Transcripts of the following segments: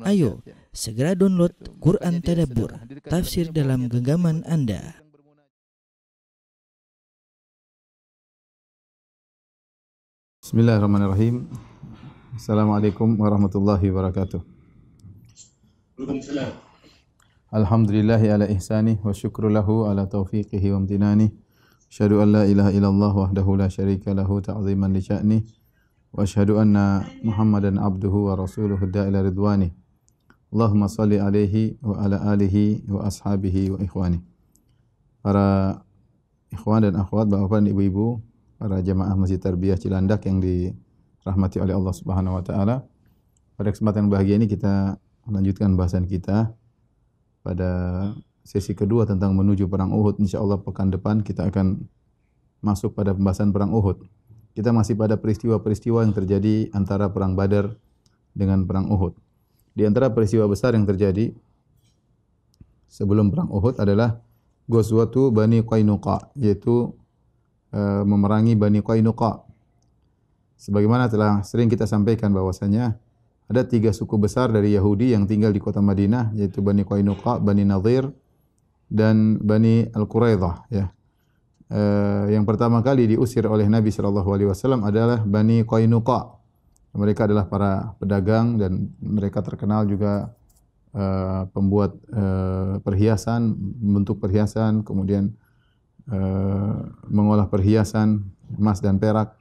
Ayo, segera download Quran Tadabbur, tafsir dalam genggaman Anda. Bismillahirrahmanirrahim. Assalamualaikum warahmatullahi wabarakatuh. Waalaikumsalam. Alhamdulillahi ala ihsanih wa syukru lahu ala taufiqihi wa amtinani. Asyhadu an la ilaha illallah wahdahu la syarika lahu ta'ziman li sya'nih. Wa asyhadu anna Muhammadan abduhu wa rasuluhu da'ila ridwani. Allahumma salli alaihi wa ala alihi wa ashabihi wa ikhwani. Para ikhwan dan akhwat, bapak dan ibu-ibu, para jemaah Masjid Tarbiyah Cilandak yang dirahmati oleh Allah Subhanahu wa taala. Pada kesempatan bahagia ini kita melanjutkan bahasan kita pada sesi kedua tentang menuju perang Uhud. Insyaallah pekan depan kita akan masuk pada pembahasan perang Uhud. Kita masih pada peristiwa-peristiwa yang terjadi antara perang Badar dengan perang Uhud. Di antara peristiwa besar yang terjadi sebelum perang Uhud adalah Ghazwatu Bani Qainuqa, yaitu memerangi Bani Qainuqa. Sebagaimana telah sering kita sampaikan bahwasanya ada 3 suku besar dari Yahudi yang tinggal di kota Madinah, yaitu Bani Qainuqa, Bani Nadhir, dan Bani Al-Quraidah. Ya. Yang pertama kali diusir oleh Nabi SAW adalah Bani Qainuqa. Mereka adalah para pedagang dan mereka terkenal juga pembuat perhiasan, membentuk perhiasan, kemudian mengolah perhiasan emas dan perak.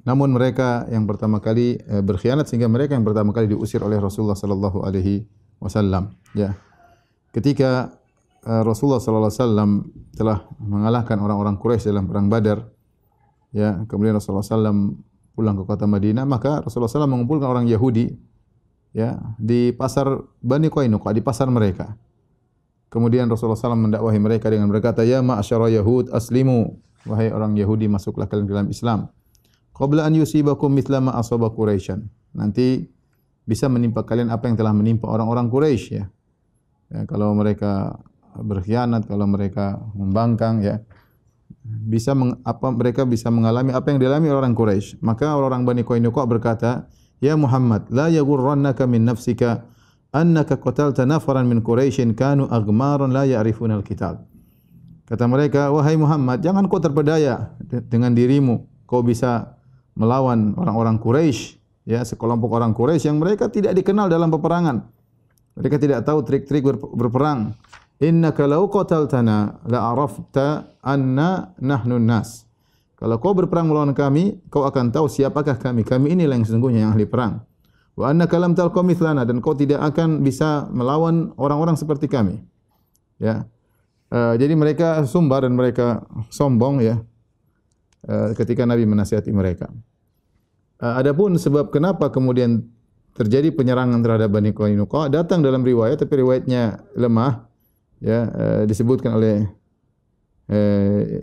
Namun mereka yang pertama kali berkhianat sehingga mereka yang pertama kali diusir oleh Rasulullah sallallahu alaihi wasallam. Ya. Ketika Rasulullah sallallahu alaihi wasallam telah mengalahkan orang-orang Quraisy dalam perang Badar, ya, kemudian Rasulullah SAW pulang ke kota Madinah, maka Rasulullah SAW mengumpulkan orang Yahudi, ya, di pasar Bani Qainuqa, di pasar mereka. Kemudian Rasulullah SAW mendakwahi mereka dengan berkata, "Ya ma'asyara Yahud, aslimu." Wahai orang Yahudi, masuklah kalian dalam Islam. Qabla an yusibakum mithla ma asaba Quraisyan. Nanti bisa menimpa kalian apa yang telah menimpa orang-orang Quraisy, ya. Ya, kalau mereka berkhianat, kalau mereka membangkang, ya, mereka bisa mengalami apa yang dialami orang Quraisy. Maka orang Bani Qainuqa berkata, "Ya Muhammad, la yaghurrannaka min nafsika annaka qatalta nafaran min Quraisyin kanu aghmaran la ya'rifuna al-qital." Kata mereka, "Wahai Muhammad, jangan kau terpedaya dengan dirimu, kau bisa melawan orang-orang Quraisy, ya, sekelompok orang Quraisy yang mereka tidak dikenal dalam peperangan. Mereka tidak tahu trik-trik berperang. Innaka law qataltana la arafta anna nahnu nas." Kalau kau berperang melawan kami, kau akan tahu siapakah kami. Kami inilah yang sesungguhnya yang ahli perang. Wa annaka lam talqa mithlana, dan kau tidak akan bisa melawan orang-orang seperti kami. Ya. Jadi mereka sumbar dan mereka sombong, ya. Ketika Nabi menasihati mereka. Adapun sebab kenapa kemudian terjadi penyerangan terhadap Bani Qainuqa datang dalam riwayat, tapi riwayatnya lemah. Ya, disebutkan oleh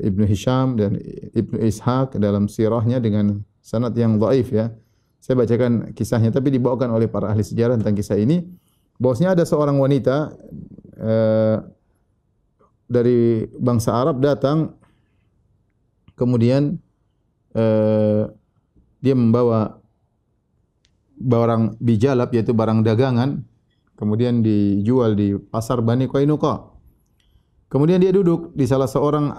Ibnu Hisham dan Ibnu Ishaq dalam sirahnya dengan sanad yang dhaif, ya. Saya bacakan kisahnya, tapi dibawakan oleh para ahli sejarah tentang kisah ini. Bahwasanya ada seorang wanita dari bangsa Arab datang, kemudian dia membawa barang bijalab, yaitu barang dagangan, kemudian dijual di pasar Bani Qainuqa. Kemudian dia duduk di salah seorang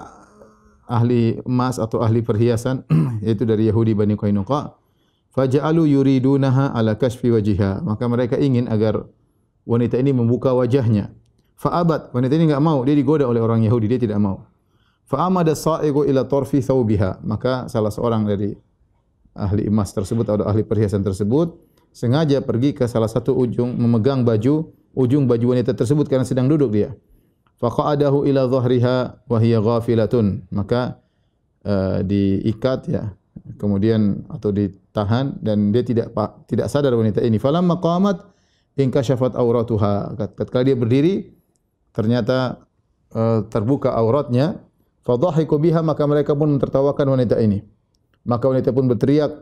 ahli emas atau ahli perhiasan, yaitu dari Yahudi Bani Qainuqa. Faja'alu yuridunaha ala kashfi wajhiha. Maka mereka ingin agar wanita ini membuka wajahnya. Fa'abat, wanita ini enggak mau, dia digoda oleh orang Yahudi, dia tidak mau. Fa'amada sa'iqu ila tarfi thawbiha. Maka salah seorang dari ahli emas tersebut atau ahli perhiasan tersebut sengaja pergi ke salah satu ujung, memegang ujung baju wanita tersebut karena sedang duduk dia. Faqa'adahu ila dhahriha wa hiya ghafilatun. Maka diikat, ya, kemudian atau ditahan dan dia tidak sadar wanita ini. Falamma qamat inkashafat auratuha. Ketika dia berdiri ternyata terbuka auratnya. Fadhahiku biha, maka mereka pun mentertawakan wanita ini. Maka wanita pun berteriak.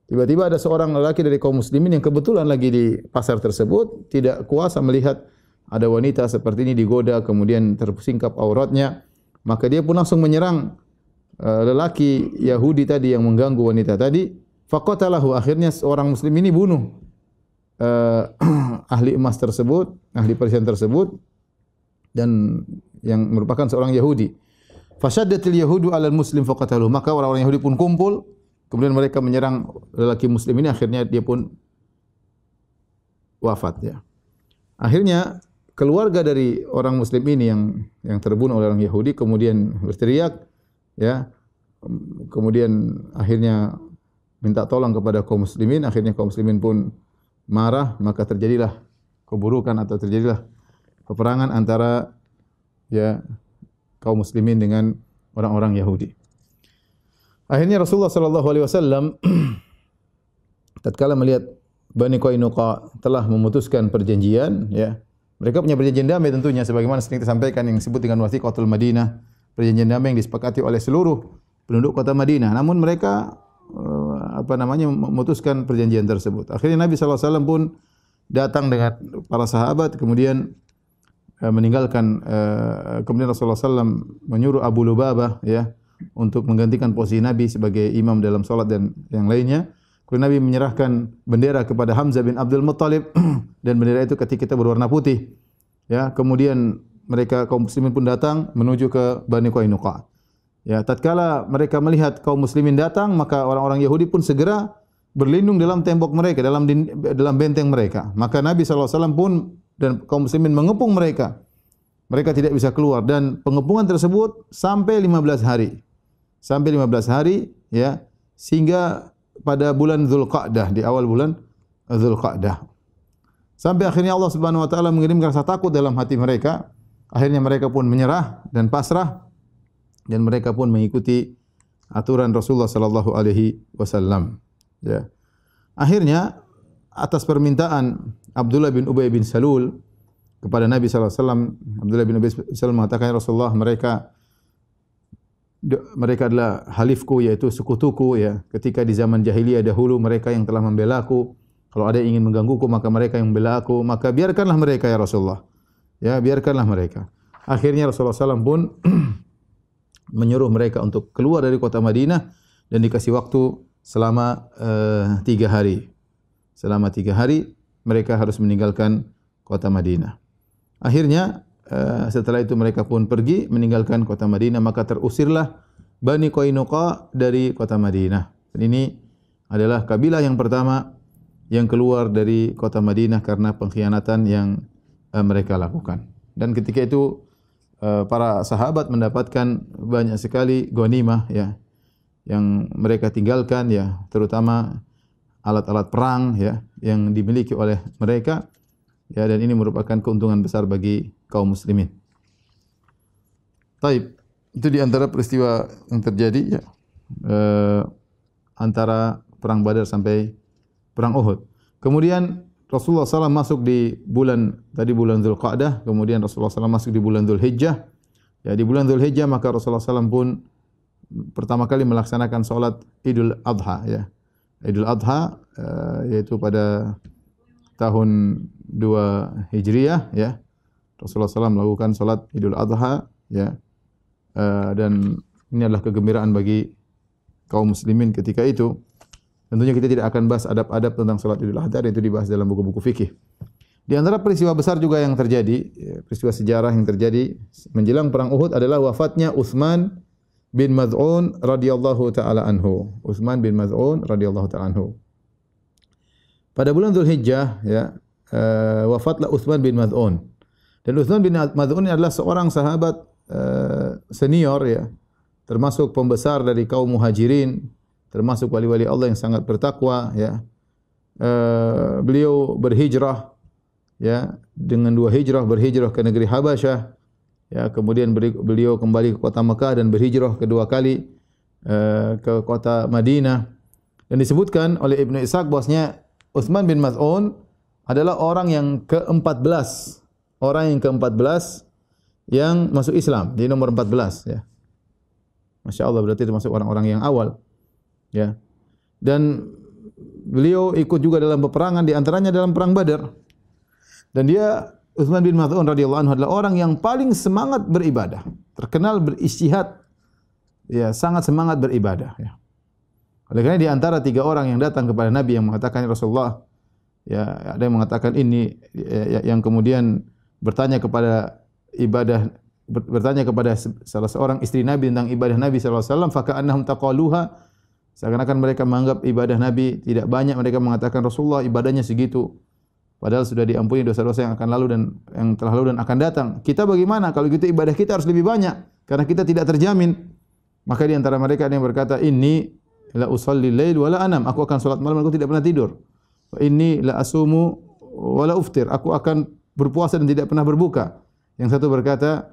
Tiba-tiba ada seorang lelaki dari kaum muslimin yang kebetulan lagi di pasar tersebut, tidak kuasa melihat ada wanita seperti ini digoda, kemudian tersingkap auratnya. Maka dia pun langsung menyerang lelaki Yahudi tadi yang mengganggu wanita tadi. Faqatalahu, akhirnya seorang muslim ini bunuh ahli emas tersebut, ahli perhiasan tersebut, dan yang merupakan seorang Yahudi. Fashaddatil yahudu 'alal muslim faqataluhu, maka orang-orang Yahudi pun kumpul, kemudian mereka menyerang lelaki muslim ini, akhirnya dia pun wafat ya. Akhirnya keluarga dari orang muslim ini yang terbunuh oleh orang Yahudi kemudian berteriak ya. Kemudian akhirnya minta tolong kepada kaum muslimin, akhirnya kaum muslimin pun marah, maka terjadilah keburukan atau terjadilah peperangan antara ya kaum muslimin dengan orang-orang Yahudi. Akhirnya Rasulullah sallallahu alaihi wasallam tatkala melihat Bani Qainuqa telah memutuskan perjanjian ya. Mereka punya perjanjian damai tentunya sebagaimana sering disampaikan yang disebut dengan Wathiqatul Madinah, perjanjian damai yang disepakati oleh seluruh penduduk kota Madinah. Namun mereka memutuskan perjanjian tersebut. Akhirnya Nabi sallallahu alaihi wasallam pun datang dengan para sahabat kemudian meninggalkan kemudian Rasulullah SAW menyuruh Abu Lubabah ya untuk menggantikan posisi Nabi sebagai imam dalam salat dan yang lainnya. Kemudian Nabi menyerahkan bendera kepada Hamzah bin Abdul Muttalib dan bendera itu ketika kita berwarna putih. Ya, kemudian mereka kaum muslimin pun datang menuju ke Bani Qainuqa. Ya, tatkala mereka melihat kaum muslimin datang, maka orang-orang Yahudi pun segera berlindung dalam tembok mereka, dalam benteng mereka. Maka Nabi SAW pun dan kaum muslimin mengepung mereka. Mereka tidak bisa keluar dan pengepungan tersebut sampai 15 hari. Sampai 15 hari ya, sehingga pada bulan Dzulqa'dah, di awal bulan Dzulqa'dah. Sampai akhirnya Allah Subhanahu wa taala mengirimkan rasa takut dalam hati mereka. Akhirnya mereka pun menyerah dan pasrah dan mereka pun mengikuti aturan Rasulullah sallallahu alaihi wasallam. Ya. Akhirnya atas permintaan Abdullah bin Ubay bin Salul kepada Nabi sallallahu alaihi wasallam, Abdullah bin Ubay bin Salul mengatakan, "Ya Rasulullah, mereka adalah halifku, yaitu sekutuku ya. Ketika di zaman jahiliyah dahulu mereka yang telah membela aku. Kalau ada yang ingin menggangguku maka mereka yang membela aku. Maka biarkanlah mereka ya Rasulullah. Ya, biarkanlah mereka." Akhirnya Rasulullah SAW pun menyuruh mereka untuk keluar dari kota Madinah dan dikasih waktu selama 3 hari. Selama 3 hari mereka harus meninggalkan kota Madinah. Akhirnya setelah itu mereka pun pergi meninggalkan kota Madinah, maka terusirlah Bani Qainuqa dari kota Madinah. Dan ini adalah kabilah yang pertama yang keluar dari kota Madinah karena pengkhianatan yang mereka lakukan. Dan ketika itu para sahabat mendapatkan banyak sekali ghanimah ya yang mereka tinggalkan ya, terutama alat-alat perang ya yang dimiliki oleh mereka. Ya, dan ini merupakan keuntungan besar bagi kaum muslimin. Taib, itu di antara peristiwa yang terjadi ya, antara perang Badar sampai perang Uhud. Kemudian Rasulullah SAW masuk di bulan Dzulqa'dah, kemudian Rasulullah SAW masuk di bulan Dzulhijjah. Ya, di bulan Dzulhijjah maka Rasulullah SAW pun pertama kali melaksanakan salat Idul Adha ya. Idul Adha yaitu pada tahun 2 Hijriah ya. Rasulullah SAW melakukan salat Idul Adha ya. Dan ini adalah kegembiraan bagi kaum muslimin ketika itu. Tentunya kita tidak akan bahas adab-adab tentang salat Idul Adha, itu dibahas dalam buku-buku fikih. Di antara peristiwa besar juga yang terjadi, peristiwa sejarah yang terjadi menjelang perang Uhud adalah wafatnya Utsman bin Maz'un radhiyallahu taala anhu. Utsman bin Maz'un radhiyallahu taala anhu. Pada bulan Dzulhijjah ya, wafatlah Utsman bin Maz'un. Dan Utsman bin Maz'un adalah seorang sahabat senior ya, termasuk pembesar dari kaum Muhajirin, termasuk wali-wali Allah yang sangat bertakwa ya. Beliau berhijrah ya, dengan 2 hijrah, berhijrah ke negeri Habasyah ya, kemudian beliau kembali ke kota Mekah dan berhijrah kedua kali ke kota Madinah. Dan disebutkan oleh Ibnu Ishaq bahwasanya Utsman bin Maz'un adalah orang yang ke-14, yang masuk Islam, di nomor 14 ya. Masya Allah, berarti termasuk orang-orang yang awal ya. Dan beliau ikut juga dalam peperangan, di antaranya dalam perang Badar. Dan dia, Utsman bin Maz'un radhiyallahu anhu, adalah orang yang paling semangat beribadah, terkenal berijtihad ya, sangat semangat beribadah ya. Oleh karena di antara 3 orang yang datang kepada Nabi yang mengatakan Rasulullah, ya ada yang mengatakan ini, yang kemudian bertanya kepada salah seorang istri Nabi tentang ibadah Nabi sallallahu alaihi wasallam, faka'annahum taqaluha, seakan-akan mereka menganggap ibadah Nabi tidak banyak. Mereka mengatakan Rasulullah ibadahnya segitu, padahal sudah diampuni dosa-dosa yang akan lalu dan yang telah lalu dan akan datang. Kita bagaimana? Kalau gitu ibadah kita harus lebih banyak karena kita tidak terjamin. Maka di antara mereka ada yang berkata, inni la usalli lail wa la anam, aku akan salat malam, aku tidak pernah tidur. Wa inni la asumu wa la uftir, aku akan berpuasa dan tidak pernah berbuka. Yang satu berkata,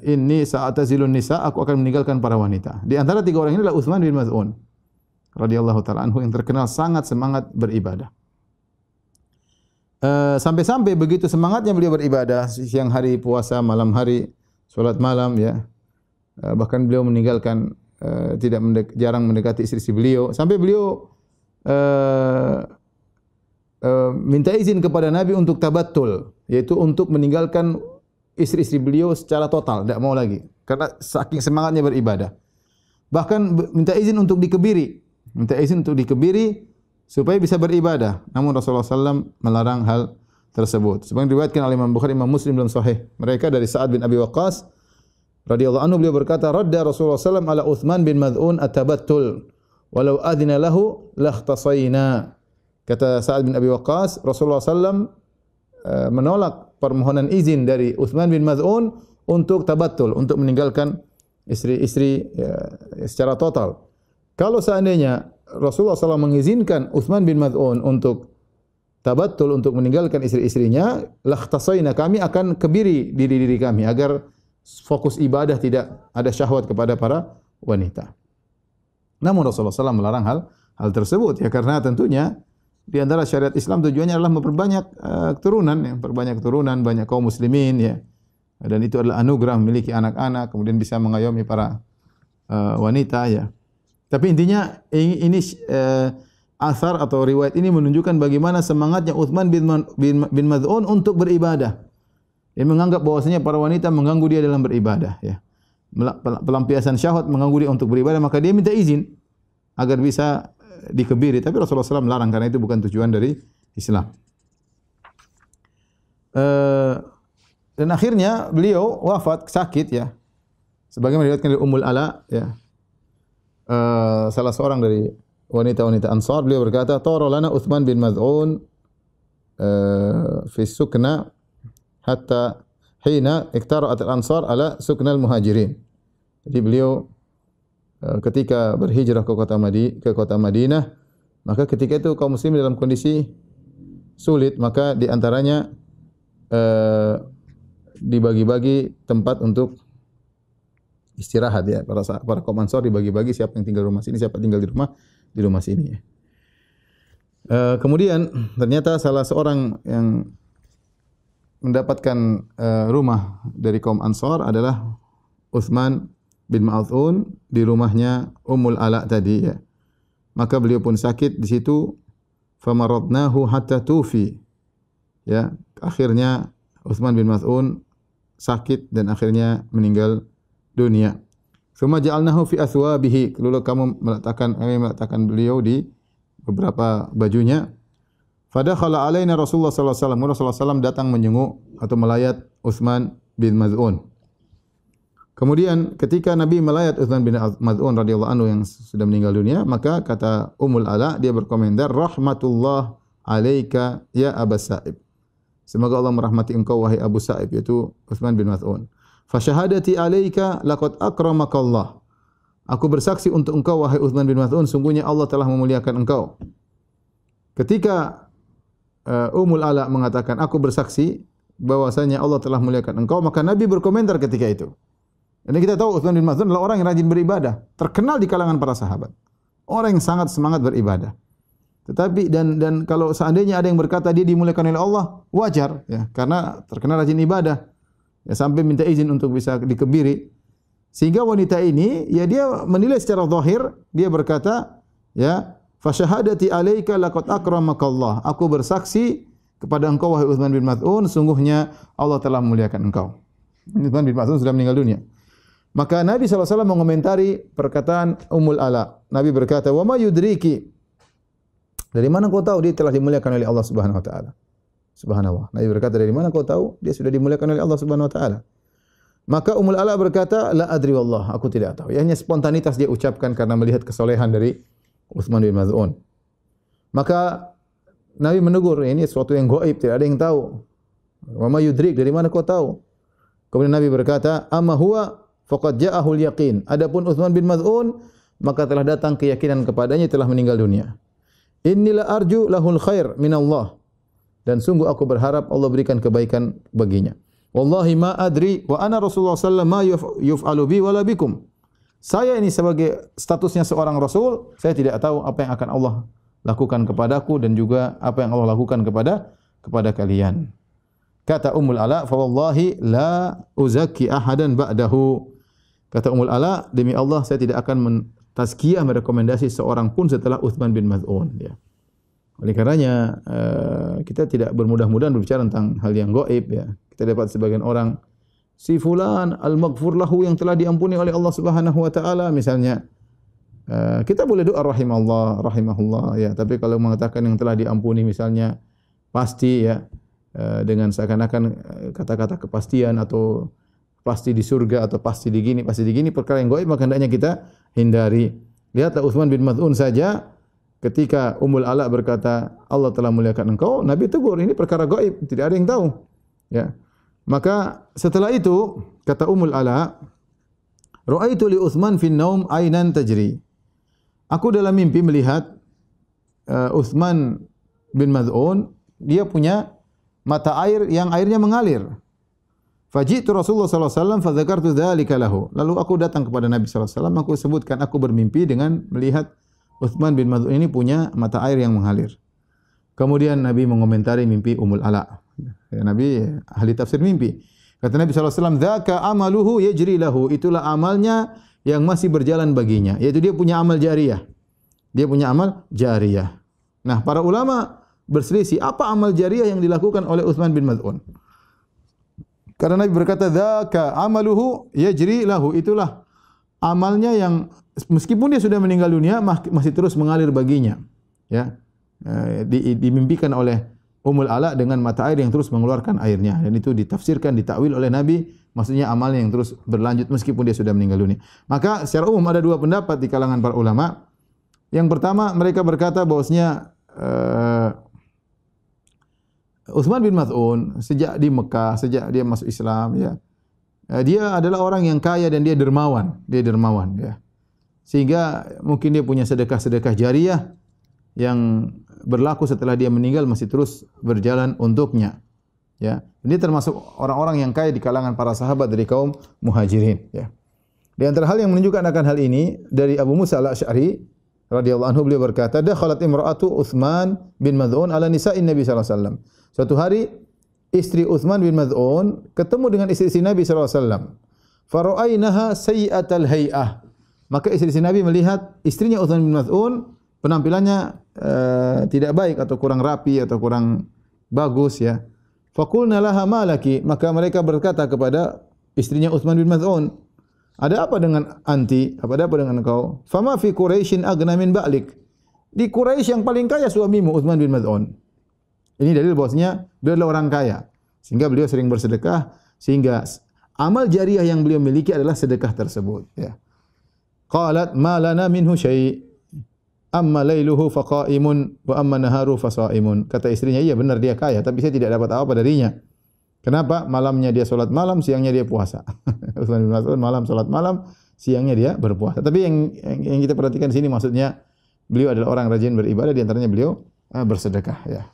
inni sa'atazilun nisa, aku akan meninggalkan para wanita. Di antara 3 orang ini adalah Utsman bin Maz'un radhiyallahu taala anhu yang terkenal sangat semangat beribadah. Sampai-sampai begitu semangatnya beliau beribadah, siang hari puasa, malam hari salat malam, ya. Bahkan beliau meninggalkan jarang mendekati istri beliau, sampai beliau minta izin kepada Nabi untuk tabattul, yaitu untuk meninggalkan istri-istri beliau secara total, tidak mau lagi karena saking semangatnya beribadah. Bahkan minta izin untuk dikebiri supaya bisa beribadah. Namun Rasulullah SAW melarang hal tersebut. Sebagaimana diriwayatkan oleh Imam Bukhari, Imam Muslim dalam Sahih mereka dari Sa'ad bin Abi Waqqas radhiyallahu anhu, beliau berkata, radda Rasulullah SAW ala Utsman bin Maz'un at-tabattul walau adhina lahu lakhtasayna. Kata Sa'ad bin Abi Waqqas, Rasulullah SAW menolak permohonan izin dari Utsman bin Maz'un untuk tabattul, untuk meninggalkan istri-istri secara total. Kalau seandainya Rasulullah SAW mengizinkan Utsman bin Maz'un untuk tabattul, untuk meninggalkan istri-istrinya, lakhtasayna, kami akan kebiri diri kami agar fokus ibadah, tidak ada syahwat kepada para wanita. Namun Rasulullah SAW melarang hal tersebut, ya, karena tentunya di antara syariat Islam tujuannya adalah memperbanyak keturunan, banyak kaum muslimin, ya. Dan itu adalah anugerah memiliki anak-anak, kemudian bisa mengayomi para wanita, ya. Tapi intinya ini asar atau riwayat ini menunjukkan bagaimana semangatnya Utsman bin Maz'un untuk beribadah. Dia menganggap bahwasanya para wanita mengganggu dia dalam beribadah, ya. Pelampiasan syahwat mengganggu dia untuk beribadah, maka dia minta izin agar bisa dikebiri. Tapi Rasulullah SAW melarang karena itu bukan tujuan dari Islam. Dan akhirnya beliau wafat sakit, ya. Sebagaimana diriwayatkan dari Ummul Ala, ya. Salah seorang dari wanita-wanita Ansar, beliau berkata, "Tara lana Utsman bin Maz'un fi sukna hatta hina iktara'at al-Ansar ala sukna al-Muhajirin." Jadi beliau ketika berhijrah ke kota Madinah, maka ketika itu kaum muslimin dalam kondisi sulit, maka di antaranya dibagi-bagi tempat untuk istirahat, ya. Para kaum Ansar dibagi-bagi siapa yang tinggal di rumah sini, siapa tinggal di rumah sini, ya. Kemudian ternyata salah seorang yang mendapatkan rumah dari kaum Ansar adalah Utsman bin Maz'un di rumahnya Ummul Ala tadi, ya. Maka beliau pun sakit di situ, famaradnahu hatta tufi, ya. Akhirnya Utsman bin Maz'un sakit dan akhirnya meninggal dunia. Tsumma ja'alnahu fi athwabihi, lalu kami meletakkan beliau di beberapa bajunya. Fadakhala alaina Rasulullah sallallahu alaihi wasallam. Rasulullah SAW datang menjenguk atau melayat Utsman bin Maz'un. Kemudian ketika Nabi melayat Utsman bin Maz'un radhiyallahu anhu yang sudah meninggal dunia, maka kata Ummul Ala, dia berkomentar, rahmatullah alaika ya Aba Sa'ib. Semoga Allah merahmati engkau wahai Abu Sa'ib, yaitu Utsman bin Maz'un. Fa syahadati alaika laqad akramakallah. Aku bersaksi untuk engkau wahai Utsman bin Maz'un, sungguhnya Allah telah memuliakan engkau. Ketika Ummul Ala mengatakan aku bersaksi bahwasanya Allah telah memuliakan engkau, maka Nabi berkomentar ketika itu. Dan kita tahu Utsman bin Maz'un adalah orang yang rajin beribadah, terkenal di kalangan para sahabat. Orang yang sangat semangat beribadah. Tetapi dan kalau seandainya ada yang berkata dia dimuliakan oleh Allah, wajar, ya, karena terkenal rajin ibadah. Ya, sampai minta izin untuk bisa dikebiri. Sehingga wanita ini, ya, dia menilai secara zahir, dia berkata, ya, fa syahadati alaika laqad akramakallah. Aku bersaksi kepada engkau wahai Utsman bin Maz'un, sungguhnya Allah telah memuliakan engkau. Utsman bin Maz'un sudah meninggal dunia. Maka Nabi SAW mengomentari perkataan Ummul Ala. Nabi berkata, "Wa ma yudriki?" Dari mana kau tahu dia telah dimuliakan oleh Allah Subhanahu wa taala? Subhanallah. Nabi berkata, dari mana kau tahu dia sudah dimuliakan oleh Allah Subhanahu wa taala? Maka Ummul Ala berkata, "La adri wallah, aku tidak tahu." Ya, hanya spontanitas dia ucapkan karena melihat kesolehan dari Utsman bin Maz'un. Maka Nabi menegur, ini sesuatu yang gaib, tidak ada yang tahu. "Wa ma yudrik?" Dari mana kau tahu? Kemudian Nabi berkata, "Amma huwa faqad ja'ahul yaqin." Adapun Utsman bin Maz'un, maka telah datang keyakinan kepadanya, telah meninggal dunia. "Innila arju lahul khair min Allah." Dan sungguh aku berharap Allah berikan kebaikan baginya. "Wallahi ma adri wa ana Rasulullah sallallahu alaihi wasallam ma yuf'alu bi wala bikum." Saya ini sebagai statusnya seorang rasul, saya tidak tahu apa yang akan Allah lakukan kepadaku dan juga apa yang Allah lakukan kepada kalian. Kata Ummul Ala, "Fa wallahi la uzakki ahadan ba'dahu." Kata Ummul Ala, demi Allah saya tidak akan mentazkiyah, merekomendasi seorang pun setelah Utsman bin Maz'un, ya. Oleh karenanya kita tidak bermudah-mudahan berbicara tentang hal yang gaib, ya. Kita dapat sebagian orang, si fulan al-maghfur lahu, yang telah diampuni oleh Allah Subhanahu wa taala misalnya. Kita boleh doa rahimahullah, ya. Tapi kalau mengatakan yang telah diampuni misalnya pasti, ya, dengan seakan-akan kata-kata kepastian atau pasti di surga atau pasti di gini perkara yang gaib, maka hendaknya kita hindari. Lihatlah Utsman bin Maz'un saja, ketika Ummul Ala berkata Allah telah muliakan engkau, Nabi tegur, ini perkara gaib, tidak ada yang tahu, ya. Maka setelah itu kata Ummul Ala, "Ra'aitu li Utsman fin naum ainan tajri." Aku dalam mimpi melihat Utsman bin Maz'un, dia punya mata air yang airnya mengalir. Faji'tu Rasulullah sallallahu alaihi wasallam fa dzakartu dzalika lahu. Lalu aku datang kepada Nabi sallallahu alaihi wasallam, aku sebutkan aku bermimpi dengan melihat Utsman bin Maz'un ini punya mata air yang mengalir. Kemudian Nabi mengomentari mimpi Ummul Ala. Ya, Nabi ahli tafsir mimpi. Kata Nabi sallallahu alaihi wasallam, "Dzaka amaluhu yajri lahu." Itulah amalnya yang masih berjalan baginya, yaitu dia punya amal jariyah. Dia punya amal jariyah. Nah, para ulama berselisih apa amal jariyah yang dilakukan oleh Utsman bin Maz'un. Karena Nabi berkata, "Dzaka amaluhu yajri lahu." Itulah amalnya yang meskipun dia sudah meninggal dunia masih terus mengalir baginya, ya. Dimimpikan oleh Ummul Ala dengan mata air yang terus mengeluarkan airnya, dan itu ditafsirkan, ditakwil oleh Nabi, maksudnya amalnya yang terus berlanjut meskipun dia sudah meninggal dunia. Maka secara umum ada dua pendapat di kalangan para ulama. Yang pertama, mereka berkata bahwasanya Utsman bin Maz'un sejak di Mekah, sejak dia masuk Islam, ya, dia adalah orang yang kaya dan dia dermawan, ya. Sehingga mungkin dia punya sedekah-sedekah jariyah yang berlaku setelah dia meninggal masih terus berjalan untuknya, ya. Ini termasuk orang-orang yang kaya di kalangan para sahabat dari kaum Muhajirin, ya. Di antara hal yang menunjukkan akan hal ini dari Abu Musa al-Asy'ari radhiyallahu anhu, beliau berkata, "Dakhalat imra'atu Utsman bin Maz'un ala nisa'in Nabi sallallahu alaihi wasallam." Suatu hari istri Utsman bin Maz'un ketemu dengan istri Nabi sallallahu alaihi wasallam. Fara'ainaha sayyi'atal hay'ah. Maka istri Nabi melihat istrinya Utsman bin Maz'un penampilannya tidak baik atau kurang rapi atau kurang bagus, ya. Faqulna laha ma laki, maka mereka berkata kepada istrinya Utsman bin Maz'un, "Ada apa dengan anti? Ada apa dengan engkau?" "Fama fi Quraisyin aghna min ba'lik." Di Quraisy yang paling kaya suamimu Utsman bin Maz'un. Ini dalil bahwasanya beliau adalah orang kaya, sehingga beliau sering bersedekah, sehingga amal jariyah yang beliau miliki adalah sedekah tersebut, ya. Qalat ma lana minhu syai'. Amma lailuhu faqaimun wa amma naharu fasaimun. Kata istrinya, iya benar dia kaya, tapi saya tidak dapat apa darinya. Kenapa? Malamnya dia salat malam, siangnya dia puasa. Utsman bin Maz'un malam salat malam, siangnya dia berpuasa. Tapi yang kita perhatikan di sini maksudnya beliau adalah orang rajin beribadah, di antaranya beliau bersedekah, ya.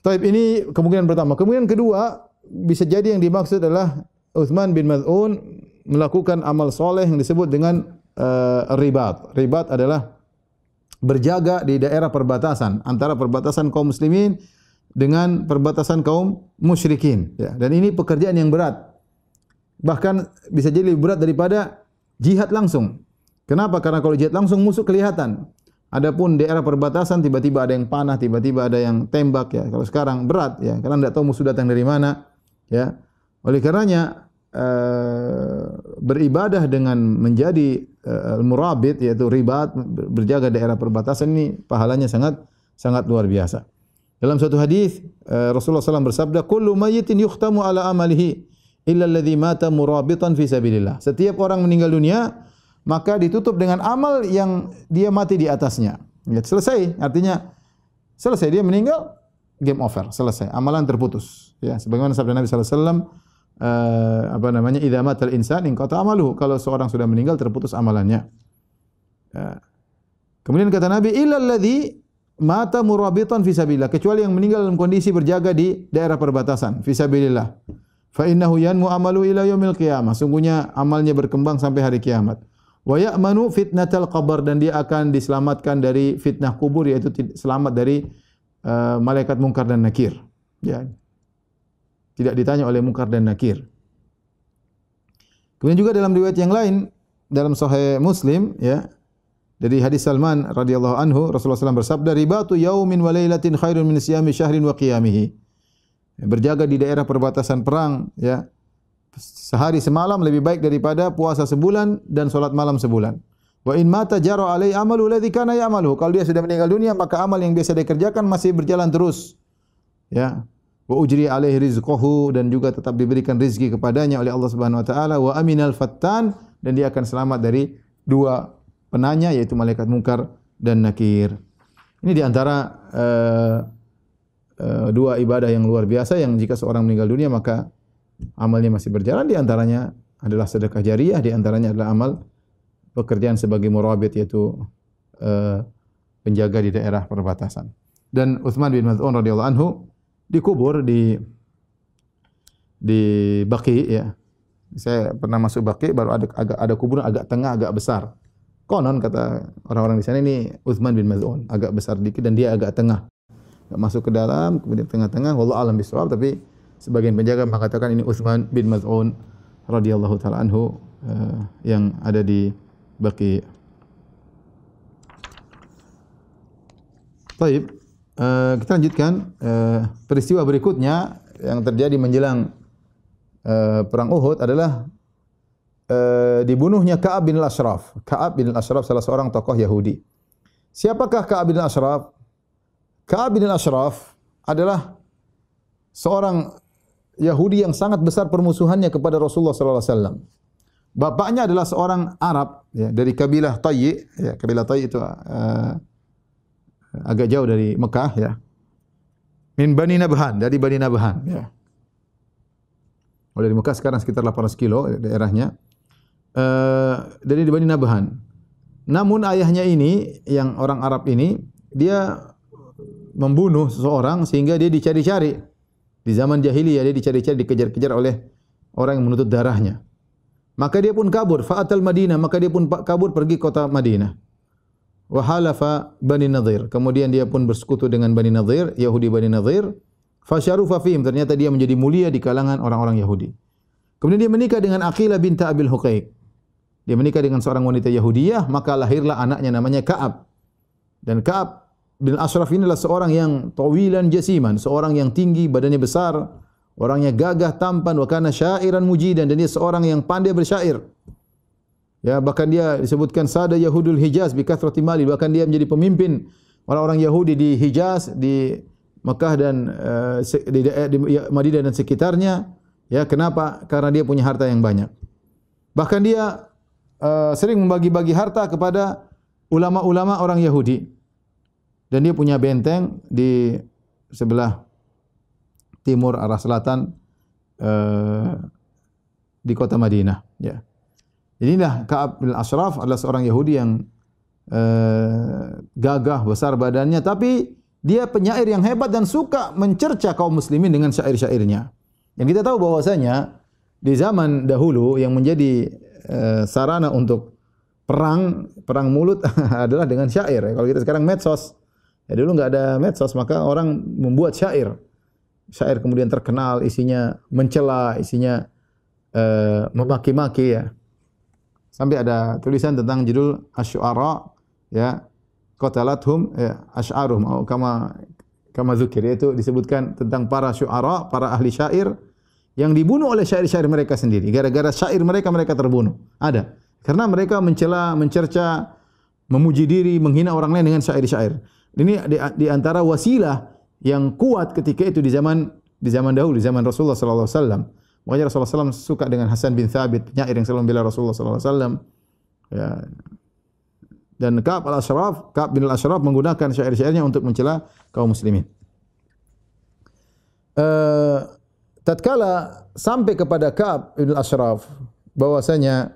Taib, ini kemungkinan pertama. Kemungkinan kedua, bisa jadi yang dimaksud adalah Utsman bin Maz'un melakukan amal soleh yang disebut dengan ribat. Ribat adalah berjaga di daerah perbatasan antara perbatasan kaum muslimin dengan perbatasan kaum musyrikin, ya. Dan ini pekerjaan yang berat. Bahkan bisa jadi lebih berat daripada jihad langsung. Kenapa? Karena kalau jihad langsung musuh kelihatan. Adapun daerah perbatasan tiba-tiba ada yang panah, tiba-tiba ada yang tembak, ya. Kalau sekarang berat, ya, karena tidak tahu musuh datang dari mana, ya. Oleh karenanya beribadah dengan menjadi murabit, yaitu ribat, berjaga daerah perbatasan, ini pahalanya sangat luar biasa. Dalam suatu hadis Rasulullah SAW bersabda, "Kullu mayyitin yukhtamu ala amalihi illa alladhi mata murabitan fi sabilillah." Setiap orang meninggal dunia maka ditutup dengan amal yang dia mati di atasnya. Ya, selesai, artinya selesai, dia meninggal, game over, selesai, amalan terputus. Ya, sebagaimana sabda Nabi sallallahu alaihi wasallam, idza matal insan inqata amaluhu, kalau seorang sudah meninggal terputus amalannya. Kemudian kata Nabi, illa alladhi mata murabitan fi sabilillah, kecuali yang meninggal dalam kondisi berjaga di daerah perbatasan, fi sabilillah. Fa innahu yanmu amalu ila yaumil qiyamah, sungguhnya amalnya berkembang sampai hari kiamat. Wa ya'manu fitnatal qabr, dan dia akan diselamatkan dari fitnah kubur, yaitu selamat dari malaikat mungkar dan nakir. Ya. Tidak ditanya oleh mungkar dan nakir. Kemudian juga dalam riwayat yang lain dalam Sahih Muslim, ya, dari hadis Salman radhiyallahu anhu, Rasulullah SAW bersabda, "Ribatu yaumin wa lailatin khairun min siyami syahrin wa qiyamihi." Berjaga di daerah perbatasan perang, ya, sehari semalam lebih baik daripada puasa sebulan dan salat malam sebulan. Wa in mata jara alai amalu alladhi kana ya'maluhu. Kalau dia sudah meninggal dunia, maka amal yang biasa dikerjakan masih berjalan terus. Ya. Wa ujri alaihi rizquhu, dan juga tetap diberikan rezeki kepadanya oleh Allah Subhanahu wa taala. Wa aminal fattan, dan dia akan selamat dari dua penanya, yaitu malaikat mungkar dan nakir. Ini di antara dua ibadah yang luar biasa yang jika seorang meninggal dunia maka amalnya masih berjalan. Di antaranya adalah sedekah jariyah, di antaranya adalah amal pekerjaan sebagai murabit, yaitu penjaga di daerah perbatasan. Dan Utsman bin Maz'un radhiyallahu anhu dikubur di Baqi, ya. Saya pernah masuk Baqi, baru ada kuburan agak tengah, agak besar. Konon kata orang-orang di sana, ini Utsman bin Maz'un, agak besar dikit dan dia agak tengah. Masuk ke dalam, kemudian tengah-tengah, wallahu a'lam bishawab, tapi sebagian penjaga mengatakan ini Utsman bin Maz'un radhiyallahu taala anhu yang ada di Baqi. Baik. Kita lanjutkan peristiwa berikutnya yang terjadi menjelang perang Uhud adalah dibunuhnya Ka'ab bin al-Ashraf. Ka'ab bin al-Ashraf salah seorang tokoh Yahudi. Siapakah Ka'ab bin al-Ashraf? Ka'ab bin al-Ashraf adalah seorang Yahudi yang sangat besar permusuhannya kepada Rasulullah sallallahu alaihi wasallam. Bapaknya adalah seorang Arab, ya, dari kabilah Tayy, ya, kabilah Tayy itu agak jauh dari Mekah, ya. Min Bani Nabhan, dari Bani Nabhan, ya. Dari Mekah sekarang sekitar 800 kilo daerahnya. Dari Bani Nabhan. Namun ayahnya ini, yang orang Arab ini, dia membunuh seseorang sehingga dia dicari-cari. Di zaman jahiliyah dia dicari-cari, dikejar-kejar oleh orang yang menuntut darahnya. Maka dia pun kabur, fa'atal Madinah, maka dia pun kabur pergi kota Madinah. Wa halafa Bani Nadhir, kemudian dia pun bersekutu dengan Bani Nadhir, Yahudi Bani Nadhir. Fasyarufa fihim, ternyata dia menjadi mulia di kalangan orang-orang Yahudi. Kemudian dia menikah dengan Aqilah binta Abil Huqaiq. Dia menikah dengan seorang wanita Yahudiyah, maka lahirlah anaknya namanya Ka'ab. Dan Ka'ab bin Ashraf ini adalah seorang yang tawilan jasiman, seorang yang tinggi, badannya besar, orangnya gagah, tampan, wa kana syairan mujidan, dan dia seorang yang pandai bersyair. Ya, bahkan dia disebutkan sada Yahudul Hijaz bi kathrati mali, bahkan dia menjadi pemimpin orang-orang Yahudi di Hijaz, di Mekah dan di Madinah dan sekitarnya. Ya, kenapa? Karena dia punya harta yang banyak. Bahkan dia sering membagi-bagi harta kepada ulama-ulama orang Yahudi. Dan dia punya benteng di sebelah timur arah selatan di kota Madinah, ya. Inilah Ka'ab bin Ashraf, adalah seorang Yahudi yang gagah, besar badannya, tapi dia penyair yang hebat dan suka mencerca kaum muslimin dengan syair-syairnya. Yang kita tahu bahwasanya di zaman dahulu yang menjadi sarana untuk perang mulut adalah dengan syair. Kalau kita sekarang medsos, ya dulu enggak ada medsos, maka orang membuat syair. Syair kemudian terkenal, isinya mencela, isinya memaki-maki, ya. Sampai ada tulisan tentang judul Asy-Syu'ara, ya, qatalathum, ya, asy'aruhum, atau kama dzukir, yaitu disebutkan tentang para syu'ara, para ahli syair yang dibunuh oleh syair-syair mereka sendiri. Gara-gara syair mereka terbunuh. Ada. Karena mereka mencela, mencerca, memuji diri, menghina orang lain dengan syair-syair. Ini di antara wasilah yang kuat ketika itu di zaman dahulu, di zaman Rasulullah sallallahu alaihi wasallam. Makanya Rasulullah SAW suka dengan Hasan bin Thabit, penyair yang selalu membela Rasulullah sallallahu alaihi wasallam. Ya. Dan Ka'ab bin al-Ashraf menggunakan syair-syairnya untuk mencela kaum muslimin. Tatkala sampai kepada Ka'ab bin al-Ashraf bahwasanya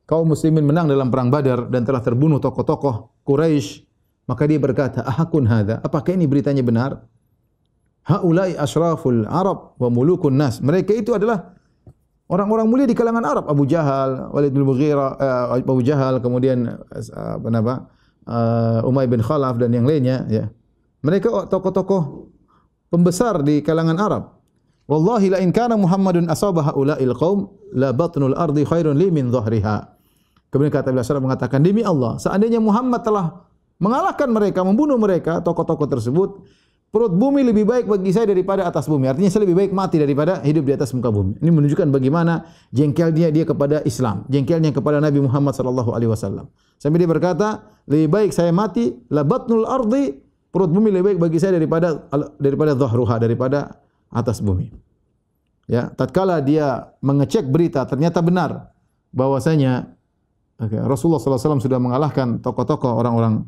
kaum muslimin menang dalam perang Badar dan telah terbunuh tokoh-tokoh Quraisy, maka dia berkata, "Ahakun hadza? Apakah ini beritanya benar? Haulai asyraful Arab wa mulukun nas." Mereka itu adalah orang-orang mulia di kalangan Arab. Abu Jahal, Walid bin Mughirah, Abu Jahal, kemudian Umayyah bin Khalaf dan yang lainnya, ya. Mereka tokoh-tokoh pembesar di kalangan Arab. Wallahi la in kana Muhammadun asaba haula'il qaum la batnul ardi khairun li min dhahriha. Kemudian kata Ibnu Abbas mengatakan, demi Allah, seandainya Muhammad telah mengalahkan mereka, membunuh mereka, tokoh-tokoh tersebut, perut bumi lebih baik bagi saya daripada atas bumi. Artinya saya lebih baik mati daripada hidup di atas muka bumi. Ini menunjukkan bagaimana jengkelnya dia kepada Islam, jengkelnya kepada Nabi Muhammad sallallahu alaihi wasallam. Sampai dia berkata, lebih baik saya mati, la batnul ardi, perut bumi lebih baik bagi saya daripada dhahruha, daripada atas bumi. Ya, tatkala dia mengecek berita ternyata benar bahwasanya Rasulullah sallallahu alaihi wasallam sudah mengalahkan tokoh-tokoh orang-orang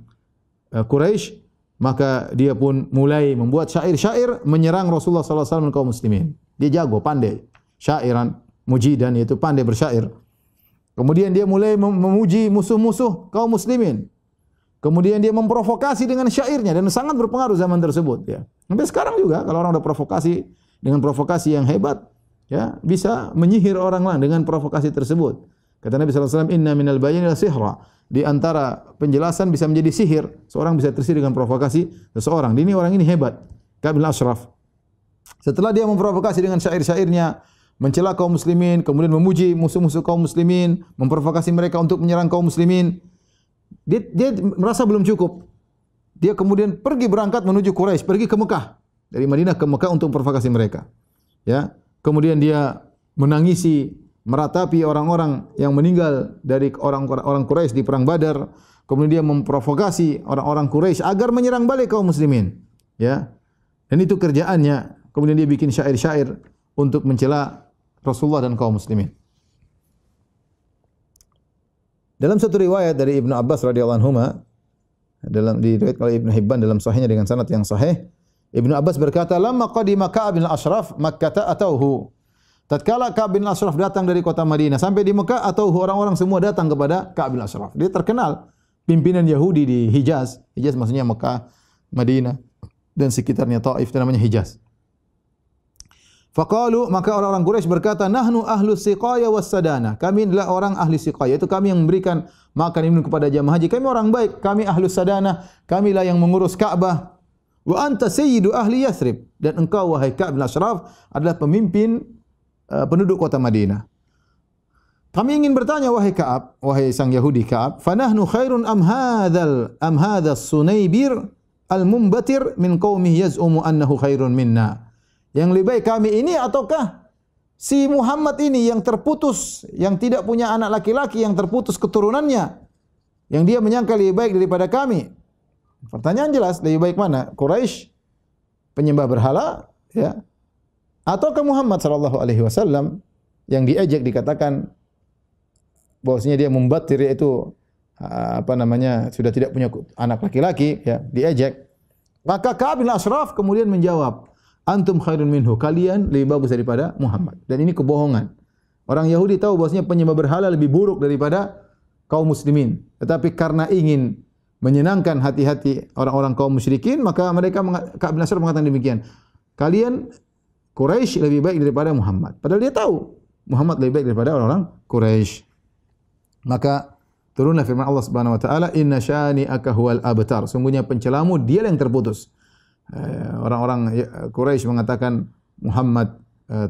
Quraisy, maka dia pun mulai membuat syair-syair menyerang Rasulullah sallallahu alaihi wasallam dan kaum muslimin. Dia jago, pandai syairan, mujidan, yaitu pandai bersyair. Kemudian dia mulai memuji musuh-musuh kaum muslimin. Kemudian dia memprovokasi dengan syairnya dan sangat berpengaruh zaman tersebut, ya. Sampai sekarang juga kalau orang ada provokasi dengan provokasi yang hebat, ya, bisa menyihir orang lain dengan provokasi tersebut. Kata Nabi sallallahu alaihi wasallam, "Inna minal bayani la sihra." Di antara penjelasan bisa menjadi sihir. Seorang bisa tersihir dengan provokasi seseorang. Ini orang ini hebat. Ka'ab bin al-Ashraf. Setelah dia memprovokasi dengan syair-syairnya, mencela kaum muslimin, kemudian memuji musuh-musuh kaum muslimin, memprovokasi mereka untuk menyerang kaum muslimin, dia merasa belum cukup. Dia kemudian berangkat menuju Quraisy, pergi ke Mekah. Dari Madinah ke Mekah untuk memprovokasi mereka. Ya. Kemudian dia menangisi, meratapi orang-orang yang meninggal dari orang Quraisy di perang Badar. Kemudian dia memprovokasi orang-orang Quraisy agar menyerang balik kaum muslimin, ya. Dan itu kerjaannya. Kemudian dia bikin syair-syair untuk mencela Rasulullah dan kaum muslimin. Dalam satu riwayat dari Ibnu Abbas radhiyallahu anhuma, dalam diriwayatkan oleh Ibnu Hibban dalam sahihnya dengan sanad yang sahih, Ibnu Abbas berkata, "Lamma qadima Ka'ab bin al-Ashraf Makkah atauhu." Tatkala Ka'ab bin al-Ashraf datang dari kota Madinah sampai di Mekah, atau orang-orang semua datang kepada Ka'ab bin al-Ashraf. Dia terkenal pimpinan Yahudi di Hijaz. Hijaz maksudnya Mekah, Madinah dan sekitarnya, Taif, itu namanya Hijaz. Faqalu, maka orang-orang Quraisy berkata, "Nahnu ahlus siqaya was sadana." Kami adalah orang ahli siqaya, itu kami yang memberikan makan minum kepada jamaah haji. Kami orang baik, kami ahlus sadana, kamilah yang mengurus Ka'bah. Wa anta sayyidu ahli Yathrib, dan engkau wahai Ka'ab bin al-Ashraf adalah pemimpin penduduk kota Madinah. Kami ingin bertanya, wahai Ka'ab, wahai sang Yahudi Ka'ab, "Fanahnu khairun am hadzal Sunaybir al-mumbatir min qaumihi yaz'umu annahu khairun minna?" Yang lebih baik kami ini ataukah si Muhammad ini yang terputus, yang tidak punya anak laki-laki, yang terputus keturunannya, yang dia menyangka lebih baik daripada kami? Pertanyaan jelas, lebih baik mana? Quraisy penyembah berhala, ya, ataukah Muhammad sallallahu alaihi wasallam yang diejek, dikatakan bahwasanya dia membatir, yaitu sudah tidak punya anak laki-laki, ya, diejek. Maka Ka'ab bin al-Ashraf kemudian menjawab, "Antum khairun minhu." Kalian lebih bagus daripada Muhammad. Dan ini kebohongan. Orang Yahudi tahu bahwasanya penyembah berhala lebih buruk daripada kaum muslimin. Tetapi karena ingin menyenangkan hati-hati orang-orang kaum musyrikin, maka Ka'ab bin al-Ashraf mengatakan demikian. Kalian Quraisy lebih baik daripada Muhammad. Padahal dia tahu Muhammad lebih baik daripada orang-orang Quraisy. Maka turunlah firman Allah Subhanahu wa taala, "Inna syani'aka huwal abtar." Sungguhnya pencelamu dia yang terputus. Orang-orang Quraisy mengatakan Muhammad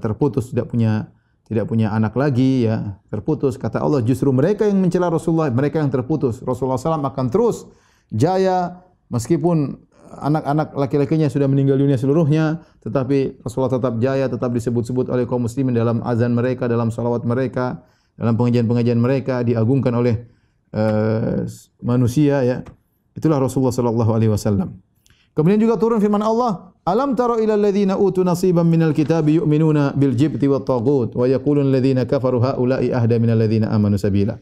terputus, tidak punya anak lagi, ya, terputus. Kata Allah, justru mereka yang mencela Rasulullah, mereka yang terputus. Rasulullah SAW akan terus jaya meskipun anak-anak laki-lakinya sudah meninggal dunia seluruhnya, tetapi Rasulullah tetap jaya, tetap disebut-sebut oleh kaum muslimin dalam azan mereka, dalam salawat mereka, dalam pengajian-pengajian mereka, diagungkan oleh manusia ya. Itulah Rasulullah sallallahu alaihi wasallam. Kemudian juga turun firman Allah, "Alam tara ilal ladzina utu nasiban minal kitabi yu'minuna bil jibti wat taghut wa yaqulun ladzina kafaru haula'i ahda minal ladzina amanu sabila."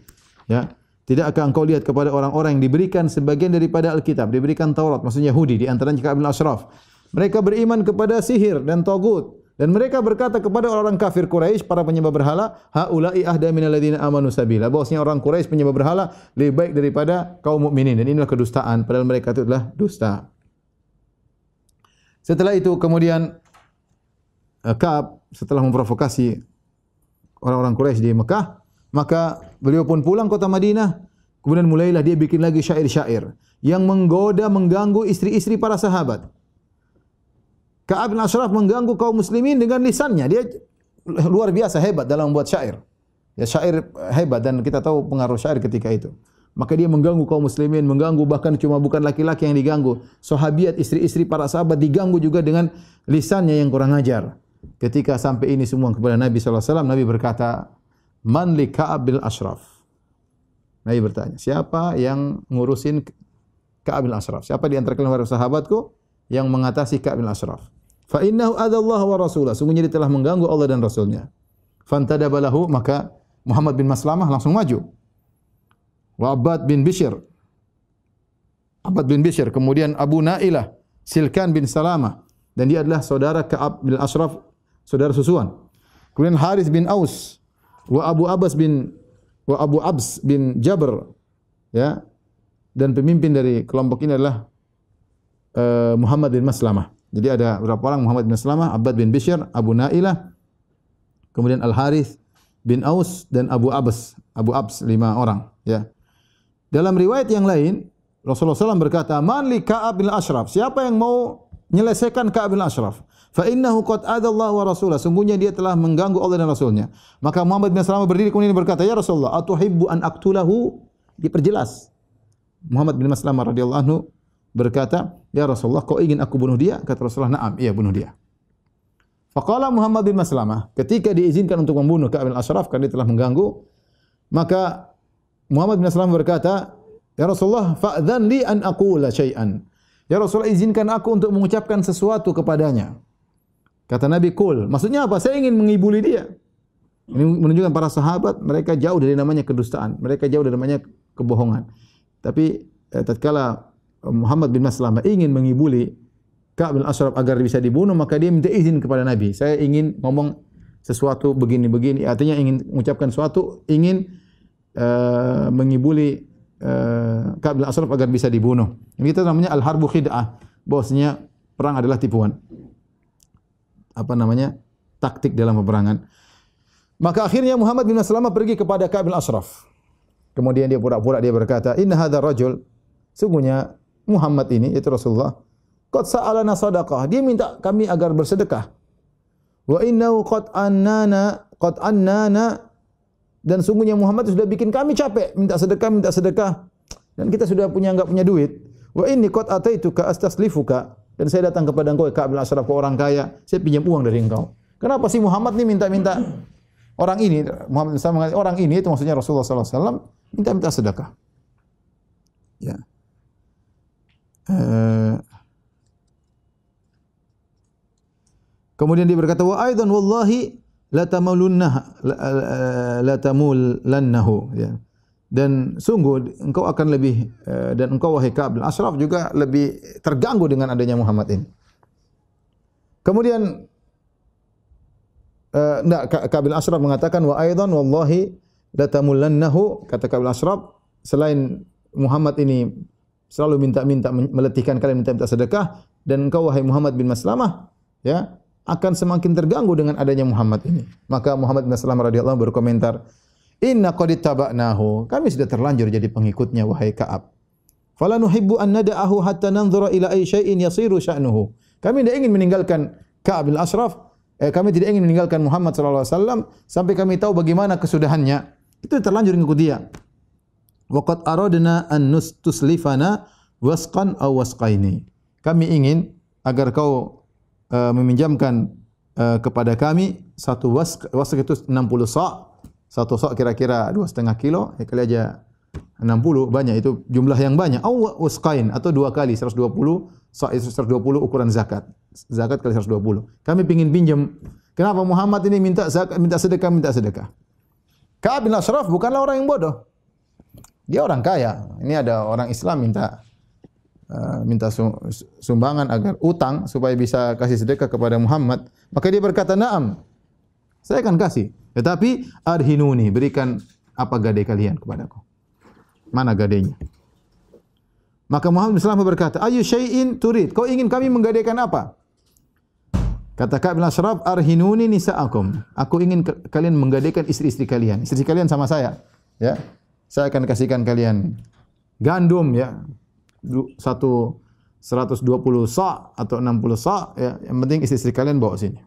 Ya. Tidakkah engkau lihat kepada orang-orang yang diberikan sebagian daripada Alkitab, diberikan Taurat, maksudnya Yahudi, di antaranya Ka'ab bin Ashraf. Mereka beriman kepada sihir dan tagut, dan mereka berkata kepada orang kafir Quraisy, para penyembah berhala, haula'i ahda minal ladzina amanu sabila. Bahwasanya orang Quraisy penyembah berhala lebih baik daripada kaum mukminin, dan inilah kedustaan, padahal mereka itu adalah dusta. Setelah itu kemudian Ka'ab setelah memprovokasi orang-orang Quraisy di Mekah, maka beliau pun pulang kota Madinah. Kemudian mulailah dia bikin lagi syair-syair yang menggoda, mengganggu istri-istri para sahabat. Ka'ab bin Ashraf mengganggu kaum muslimin dengan lisannya. Dia luar biasa hebat dalam membuat syair. Ya, syair hebat, dan kita tahu pengaruh syair ketika itu. Maka dia mengganggu kaum muslimin, mengganggu bahkan cuma bukan laki-laki yang diganggu. Sahabiat, istri-istri para sahabat diganggu juga dengan lisannya yang kurang ajar. Ketika sampai ini semua kepada Nabi SAW, Nabi berkata, "Man li Ka'ab bin Ashraf?" Nabi bertanya, siapa yang ngurusin Ka'ab bin Ashraf? Siapa di antara kalian sahabatku yang mengatasi Ka'ab bin Ashraf? Fa innahu adallahu wa rasulah. Sungguhnya dia telah mengganggu Allah dan Rasulnya. Fantadaba lahu, maka Muhammad bin Maslamah langsung maju. Wa Abbad bin Bishr. Abbad bin Bishr, kemudian Abu Nailah, Silkan bin Salamah, dan dia adalah saudara Ka'ab bin Ashraf, saudara susuan. Kemudian Harith bin Aus, wa Abu Abs bin Jabr, ya. Dan pemimpin dari kelompok ini adalah Muhammad bin Maslamah. Jadi ada beberapa orang, Muhammad bin Maslamah, Abbad bin Bishr, Abu Nailah, kemudian Al Harith bin Aus dan Abu Abs, 5 orang, ya. Dalam riwayat yang lain, Rasulullah SAW berkata, "Man li Ka'ab bin Ashraf?" Siapa yang mau menyelesaikan Ka'ab bin Ashraf? Fa innahu qad adallahu wa rasulah. Sungguhnya dia telah mengganggu Allah dan Rasulnya. Maka Muhammad bin Maslamah berdiri kemudian berkata, "Ya Rasulullah, atuhibbu an aqtulahu?" Diperjelas. Muhammad bin Maslamah radhiyallahu anhu berkata, "Ya Rasulullah, kau ingin aku bunuh dia?" Kata Rasulullah, "Na'am, iya, bunuh dia." Faqala Muhammad bin Maslamah, ketika diizinkan untuk membunuh Ka'ab bin Ashraf karena dia telah mengganggu, maka Muhammad bin Maslamah berkata, "Ya Rasulullah, fa'dhan li an aqula syai'an." Ya Rasulullah, izinkan aku untuk mengucapkan sesuatu kepadanya. Kata Nabi, "Qul." Maksudnya apa? Saya ingin mengibuli dia. Ini menunjukkan para sahabat mereka jauh dari namanya kedustaan, mereka jauh dari namanya kebohongan. Tapi tatkala Muhammad bin Maslamah ingin mengibuli Ka'ab bin Ashraf agar bisa dibunuh, maka dia minta izin kepada Nabi. Saya ingin ngomong sesuatu begini-begini, artinya ingin mengucapkan sesuatu, ingin mengibuli Ka'ab bin Ashraf agar bisa dibunuh. Ini kita namanya al-harbu khid'ah, bahwasanya perang adalah tipuan. Taktik dalam peperangan. Maka akhirnya Muhammad bin Maslamah pergi kepada Ka'ab bin Ashraf. Kemudian dia pura-pura dia berkata, "Inna hadzal rajul," sungguhnya Muhammad ini, yaitu Rasulullah, "qad sa'alana sadaqah." Dia minta kami agar bersedekah. "Wa innahu qad annana," dan sungguhnya Muhammad sudah bikin kami capek, minta sedekah, dan kita sudah enggak punya duit. "Wa inni qad ataituka astaslifuka," dan saya datang kepada engkau, Ka'ab bin Ashraf, orang kaya, saya pinjam uang dari engkau. Kenapa sih Muhammad ni minta-minta orang ini? Muhammad SAW mengatakan orang ini, itu maksudnya Rasulullah SAW, minta-minta sedekah. Ya. Kemudian dia berkata, "Wa aidan wallahi la tamullannahu." Ya. Dan sungguh engkau akan lebih dan engkau wahai Ka'ab bin Ashraf juga lebih terganggu dengan adanya Muhammad ini. Kemudian Ka'ab bin Ashraf mengatakan, "Wa aidan wallahi la tamullannahu." Kata Ka'ab bin Ashraf, selain Muhammad ini selalu minta-minta meletihkan kalian, minta-minta sedekah, dan engkau wahai Muhammad bin Maslamah, ya, akan semakin terganggu dengan adanya Muhammad ini. Maka Muhammad bin Maslamah radhiyallahu anhu berkomentar, "Inna qad ittaba'nahu." Kami sudah terlanjur jadi pengikutnya wahai Ka'ab. "Fala nuhibbu an nada'ahu hatta nanzura ila ay syai'in yasiru sya'nuhu." Kami tidak ingin meninggalkan Ka'ab bin Ashraf, kami tidak ingin meninggalkan Muhammad sallallahu alaihi wasallam sampai kami tahu bagaimana kesudahannya. Itu terlanjur ikut dia. "Wa qad aradna an tuslifana wasqan aw wasqaini." kami ingin agar kau meminjamkan kepada kami satu wask itu 60 sa'. Satu sa' kira-kira 2,5 kilo, kali aja 60, banyak itu jumlah yang banyak. Aw wasqain atau 2 kali 120, sa' itu 120 ukuran zakat. Zakat kali 120. Kami ingin pinjam. Kenapa Muhammad ini minta zakat, minta sedekah? Ka'ab bin Ashraf bukanlah orang yang bodoh. Dia orang kaya. Ini ada orang Islam minta sumbangan agar utang supaya bisa kasih sedekah kepada Muhammad. Maka dia berkata, "Na'am. Saya akan kasih. Tetapi arhinuni, berikan apa gadai kalian kepadaku." Mana gadainya? Maka Muhammad bin Salamah berkata, "Ayu syai'in turid?" Kau ingin kami menggadaikan apa? Kata Ka'ab bin Ashraf, "Arhinuni nisa'akum." Aku ingin kalian menggadaikan istri-istri kalian. Istri kalian sama saya, ya. Saya akan kasihkan kalian gandum, ya. 120 sa' atau 60 sa', ya. Yang penting istri-istri kalian bawa sini.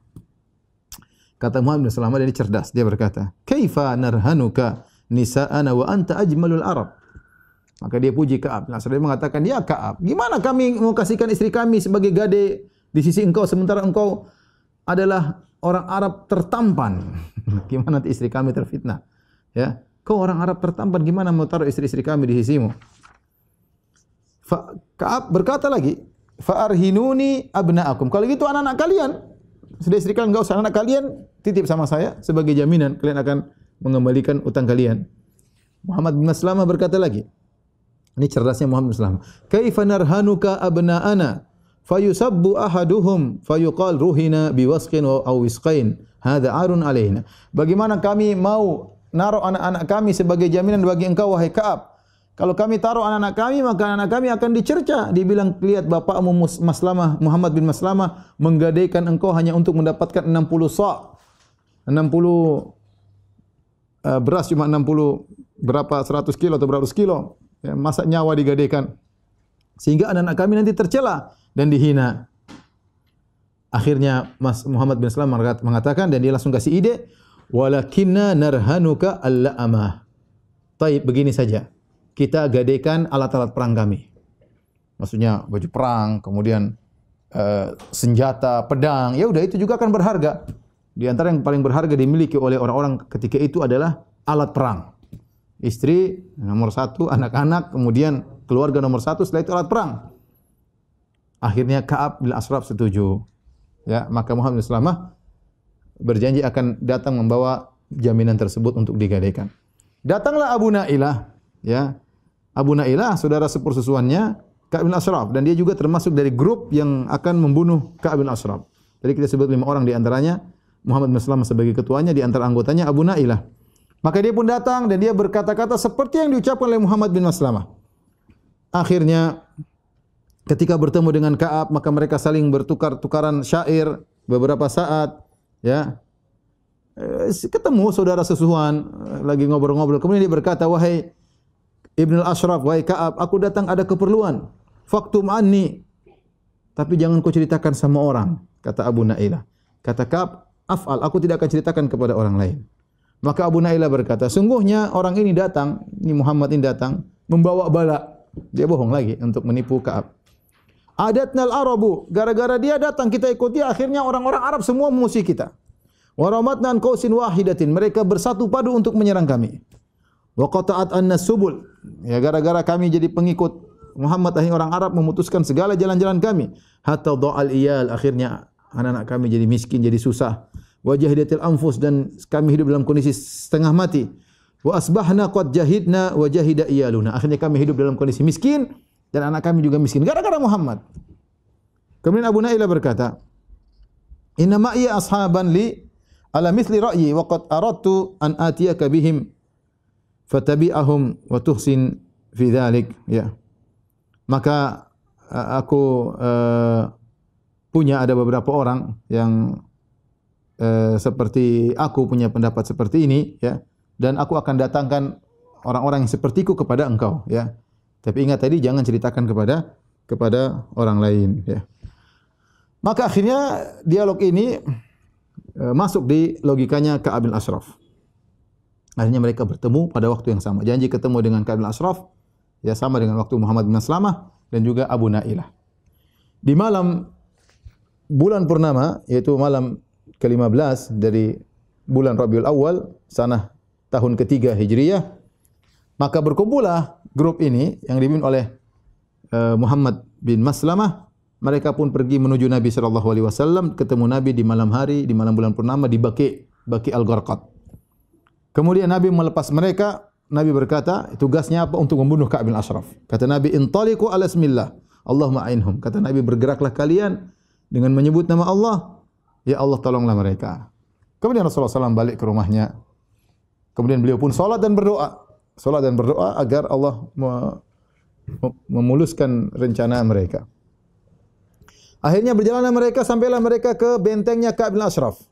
Kata Muhammad bin Salamah, dia cerdas. Dia berkata, "Kaifa narhanuka nisa'ana wa anta ajmalul Arab?" Maka dia puji Ka'ab. Dia mengatakan, "Ya Ka'ab, gimana kami mau kasihkan istri kami sebagai gadai di sisi engkau sementara engkau adalah orang Arab tertampan?" Gimana nanti istri kami terfitnah? Ya, kau orang Arab tertampan, gimana mau taruh istri-istri kami di sisimu? Ka'ab berkata lagi, "Fa'arhinuni abna'akum." Kalau gitu anak-anak kalian, sudah istri kalian, enggak usah, anak kalian titip sama saya sebagai jaminan kalian akan mengembalikan utang kalian. Muhammad bin Maslamah berkata lagi, ini cerdasnya Muhammad bin Maslamah, "Kaifa narhanuka abna'ana fayusabbu ahaduhum fayuqal ruhina biwasqin aw wisqain hadza arun alaina." Bagaimana kami mau naruh anak-anak kami sebagai jaminan bagi engkau wahai Ka'ab? Kalau kami taruh anak-anak kami, maka anak kami akan dicerca. Dibilang, lihat bapakmu Maslamah, Muhammad bin Maslamah menggadaikan engkau hanya untuk mendapatkan 60 sa'. 60 beras cuma 60 berapa 100 kilo atau beratus kilo. Ya, masa nyawa digadaikan. Sehingga anak-anak kami nanti tercela dan dihina. Akhirnya Muhammad bin Maslamah mengatakan, dan dia langsung kasih ide, "Walakinna narhanuka al-la'amah." Taib, begini saja. Kita gadaikan alat-alat perang kami. Maksudnya baju perang, kemudian senjata, pedang. Ya udah, itu juga akan berharga. Di antara yang paling berharga dimiliki oleh orang-orang ketika itu adalah alat perang. Istri nomor 1, anak-anak, kemudian keluarga nomor 1, setelah itu alat perang. Akhirnya Ka'ab bin Ashraf setuju. Ya, maka Muhammad bin Salamah berjanji akan datang membawa jaminan tersebut untuk digadaikan. Datanglah Abu Nailah, ya. Abu Nailah saudara sepersusuannya Ka'ab bin Ashraf, dan dia juga termasuk dari grup yang akan membunuh Ka'ab bin Ashraf. Jadi kita sebut 5 orang di antaranya, Muhammad bin Salamah sebagai ketuanya, di antara anggotanya Abu Nailah. Maka dia pun datang dan dia berkata-kata seperti yang diucapkan oleh Muhammad bin Maslamah. Akhirnya ketika bertemu dengan Ka'ab, maka mereka saling bertukar-tukaran syair beberapa saat, ya. Ketemu saudara sesusuan lagi ngobrol-ngobrol. Kemudian dia berkata, "Wahai Ibn al-Ashraf, wahai Ka'ab, aku datang ada keperluan. Faktum anni. Tapi jangan kau ceritakan sama orang," kata Abu Nailah. Kata Ka'ab, "Af'al, aku tidak akan ceritakan kepada orang lain." Maka Abu Nailah berkata, "Sungguhnya orang ini datang, ini Muhammad ini datang membawa bala." Dia bohong lagi untuk menipu Ka'ab. "Adatnal Arabu, gara-gara dia datang kita ikuti, akhirnya orang-orang Arab semua memusuhi kita. Wa ramatna an qausin wahidatin, mereka bersatu padu untuk menyerang kami. Wa qata'at annas subul, ya gara-gara kami jadi pengikut Muhammad, akhirnya orang Arab memutuskan segala jalan-jalan kami. Hatta dha'al iyal, akhirnya anak-anak kami jadi miskin, jadi susah. Wa jahidatil anfus, dan kami hidup dalam kondisi setengah mati. Wa asbahna qad jahidna wa jahida iyaluna, akhirnya kami hidup dalam kondisi miskin dan anak kami juga miskin gara-gara Muhammad." Kemudian Abu Nailah berkata, "Inna ma'iya ashaban li ala mithli ra'yi wa qad aradtu an atiyaka bihim fatabi'ahum wa tuhsin fi dzalik." Ya. Maka aku punya ada beberapa orang yang seperti aku punya pendapat seperti ini, ya. Dan aku akan datangkan orang-orang yang sepertiku kepada engkau, ya. Tapi ingat tadi jangan ceritakan kepada orang lain, ya. Maka akhirnya dialog ini masuk di logikanya Ka'ab bin Ashraf. Akhirnya mereka bertemu pada waktu yang sama. Janji ketemu dengan Ka'ab bin Ashraf, ya, sama dengan waktu Muhammad bin Maslamah dan juga Abu Nailah. Di malam bulan purnama, yaitu malam ke-15 dari bulan Rabiul Awal, sanah tahun ketiga Hijriyah, maka berkumpullah grup ini yang dipimpin oleh Muhammad bin Maslamah. Mereka pun pergi menuju Nabi sallallahu alaihi wasallam, ketemu Nabi di malam hari, di malam bulan purnama di Baqi Al-Gharqad. Kemudian Nabi melepas mereka. Nabi berkata, tugasnya apa? Untuk membunuh Ka'ab bin Ashraf. Kata Nabi, intaliqu ala ismillah, Allahumma a'inhum. Kata Nabi, bergeraklah kalian dengan menyebut nama Allah. Ya Allah, tolonglah mereka. Kemudian Rasulullah SAW balik ke rumahnya. Kemudian beliau pun salat dan berdoa. Salat dan berdoa agar Allah memuluskan rencana mereka. Akhirnya berjalanlah mereka, sampailah mereka ke bentengnya Ka'ab bin Ashraf.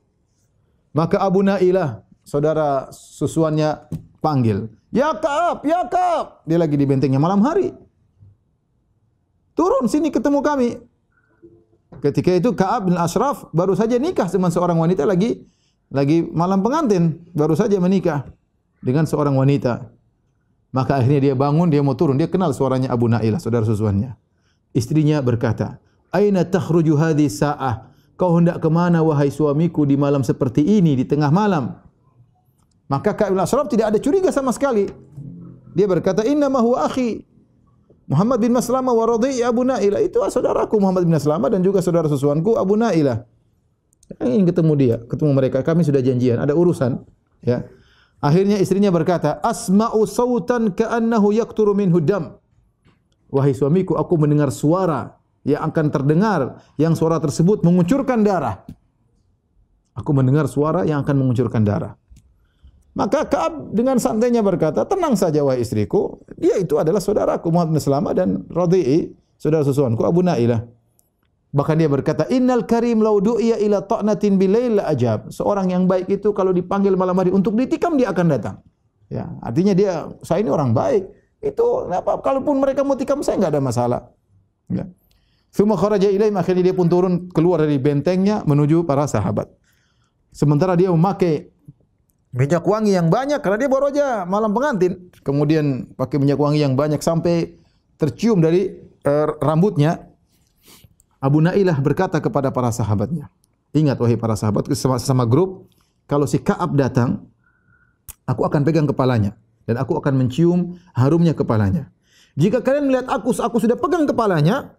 Maka Abu Nailah, saudara susuannya, panggil, "Ya Ka'ab, ya Ka'ab." Dia lagi di bentengnya malam hari. "Turun sini ketemu kami." Ketika itu Ka'ab bin Ashraf baru saja nikah dengan seorang wanita, lagi malam pengantin, baru saja menikah dengan seorang wanita. Maka akhirnya dia bangun, dia mau turun, dia kenal suaranya Abu Nailah, saudara susuannya. Istrinya berkata, "Aina takhruju hadhihi sa'ah?" Kau hendak ke mana wahai suamiku di malam seperti ini, di tengah malam? Maka Ka'ab bin Ashraf tidak ada curiga sama sekali. Dia berkata, "Inna ma huwa akhi Muhammad bin Maslamah wa radhi Abu Nailah." Itu saudaraku Muhammad bin Maslamah dan juga saudara susuanku Abu Nailah. Ingin ketemu dia, ketemu mereka. Kami sudah janjian, ada urusan. Ya. Akhirnya istrinya berkata, "Asma'u sautan ka'annahu yaqturu minhu dam." Wahai suamiku, aku mendengar suara yang akan terdengar, yang suara tersebut mengucurkan darah. Aku mendengar suara yang akan mengucurkan darah. Maka Ka'ab dengan santainya berkata, "Tenang saja wahai istriku, dia itu adalah saudaraku Muhammad bin Maslamah dan Radhi'i, saudara susuanku Abu Nailah." Bahkan dia berkata, "Innal karim law du'iya ila ta'natin bilail la ajab." Seorang yang baik itu kalau dipanggil malam hari untuk ditikam, dia akan datang. Ya, artinya saya ini orang baik. Itu apa? Kalaupun mereka mau tikam saya enggak ada masalah. Ya. Tsumma kharaja ilaihim, akhirnya dia pun turun keluar dari bentengnya menuju para sahabat. Sementara dia memakai minyak wangi yang banyak karena dia baru aja malam pengantin. Kemudian pakai minyak wangi yang banyak sampai tercium dari rambutnya. Abu Nailah berkata kepada para sahabatnya, "Ingat wahai para sahabat, sama grup, kalau si Ka'ab datang, aku akan pegang kepalanya dan aku akan mencium harumnya kepalanya. Jika kalian melihat aku sudah pegang kepalanya,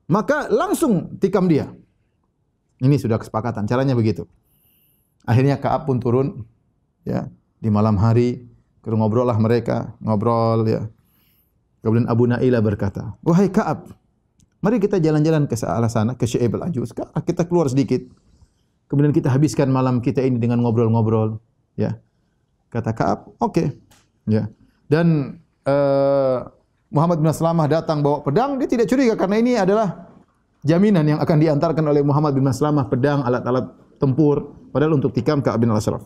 maka langsung tikam dia." Ini sudah kesepakatan, caranya begitu. Akhirnya Ka'ab pun turun, ya, di malam hari, ngobrollah mereka, ngobrol, ya. Kemudian Abu Nailah berkata, "Wahai Ka'ab, mari kita jalan-jalan ke arah sana, ke Syaib al-Ajuz. Kita keluar sedikit. Kemudian kita habiskan malam kita ini dengan ngobrol-ngobrol." Ya. Kata Ka'ab, "Oke." Ya. Dan Muhammad bin Maslamah datang bawa pedang, dia tidak curiga karena ini adalah jaminan yang akan diantarkan oleh Muhammad bin Maslamah, pedang, alat-alat tempur, padahal untuk tikam Ka'ab bin Ashraf.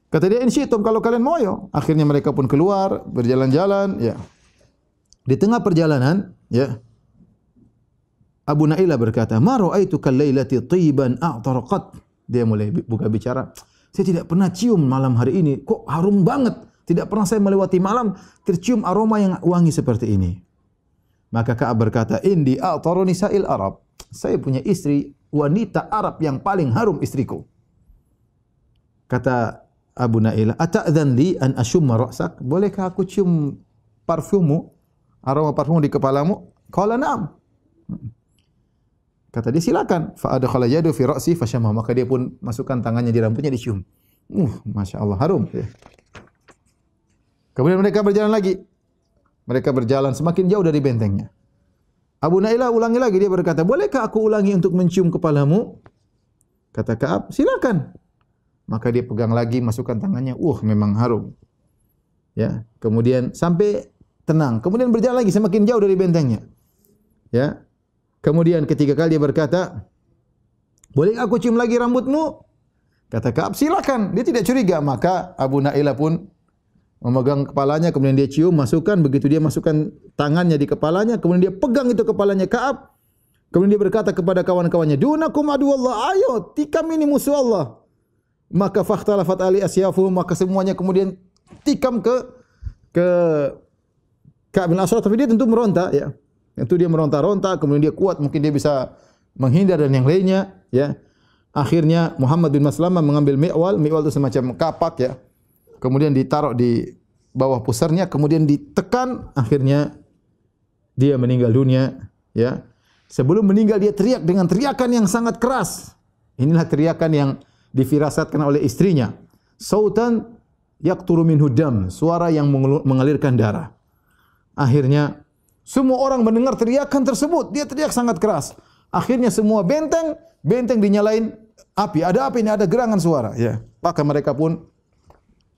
Kata dia, "In syi'tum, kalau kalian mau ayo." Akhirnya mereka pun keluar, berjalan-jalan, ya. Di tengah perjalanan, ya, Abu Nailah berkata, "Ma ra'aitu kal lailati tiban a'tarqat." Dia mulai buka bicara, "Saya tidak pernah cium malam hari ini, kok harum banget. Tidak pernah saya melewati malam tercium aroma yang wangi seperti ini." Maka Ka'ab berkata, "Indi a'taru nisa'il Arab." Saya punya istri wanita Arab yang paling harum istriku. Kata Abu Nailah, "Ata'dzan li an ashumma ra'sak?" Bolehkah aku cium parfummu, aroma parfum di kepalamu? Qala na'am. Kata dia, "Silakan." Fa adkhala yadu fi ra'si fashamma. Maka dia pun masukkan tangannya di rambutnya, dicium. Masya Allah, harum. Ya. Kemudian mereka berjalan lagi. Mereka berjalan semakin jauh dari bentengnya. Abu Nailah ulangi lagi, dia berkata, "Bolehkah aku ulangi untuk mencium kepalamu?" Kata Ka'ab, "Silakan." Maka dia pegang lagi, masukkan tangannya, memang harum. Ya, kemudian sampai tenang. Kemudian berjalan lagi semakin jauh dari bentengnya. Ya. Kemudian ketiga kali dia berkata, "Boleh aku cium lagi rambutmu?" Kata Ka'ab, "Silakan." Dia tidak curiga. Maka Abu Nailah pun memegang kepalanya, kemudian dia cium, masukkan. Begitu dia masukkan tangannya di kepalanya, kemudian dia pegang itu kepalanya Ka'ab. Kemudian dia berkata kepada kawan-kawannya, "Dunakum aduwallah, ayo tikam ini musuh Allah." Maka fakhtalafat ali asyafuhum, maka semuanya kemudian tikam ke Ka'ab bin Ashraf, tapi dia tentu meronta, ya. Itu dia meronta-ronta, kemudian dia kuat, mungkin dia bisa menghindar dan yang lainnya, ya. Akhirnya Muhammad bin Maslamah mengambil mi'wal itu semacam kapak, ya. Kemudian ditaruh di bawah pusarnya, kemudian ditekan, akhirnya dia meninggal dunia, ya. Sebelum meninggal dia teriak dengan teriakan yang sangat keras. Inilah teriakan yang difirasatkan oleh istrinya. Sautan yaqturu minhu dam, suara yang mengalirkan darah. Akhirnya semua orang mendengar teriakan tersebut, dia teriak sangat keras. Akhirnya semua benteng dinyalain api. Ada api, ini ada gerangan suara, ya. Maka mereka pun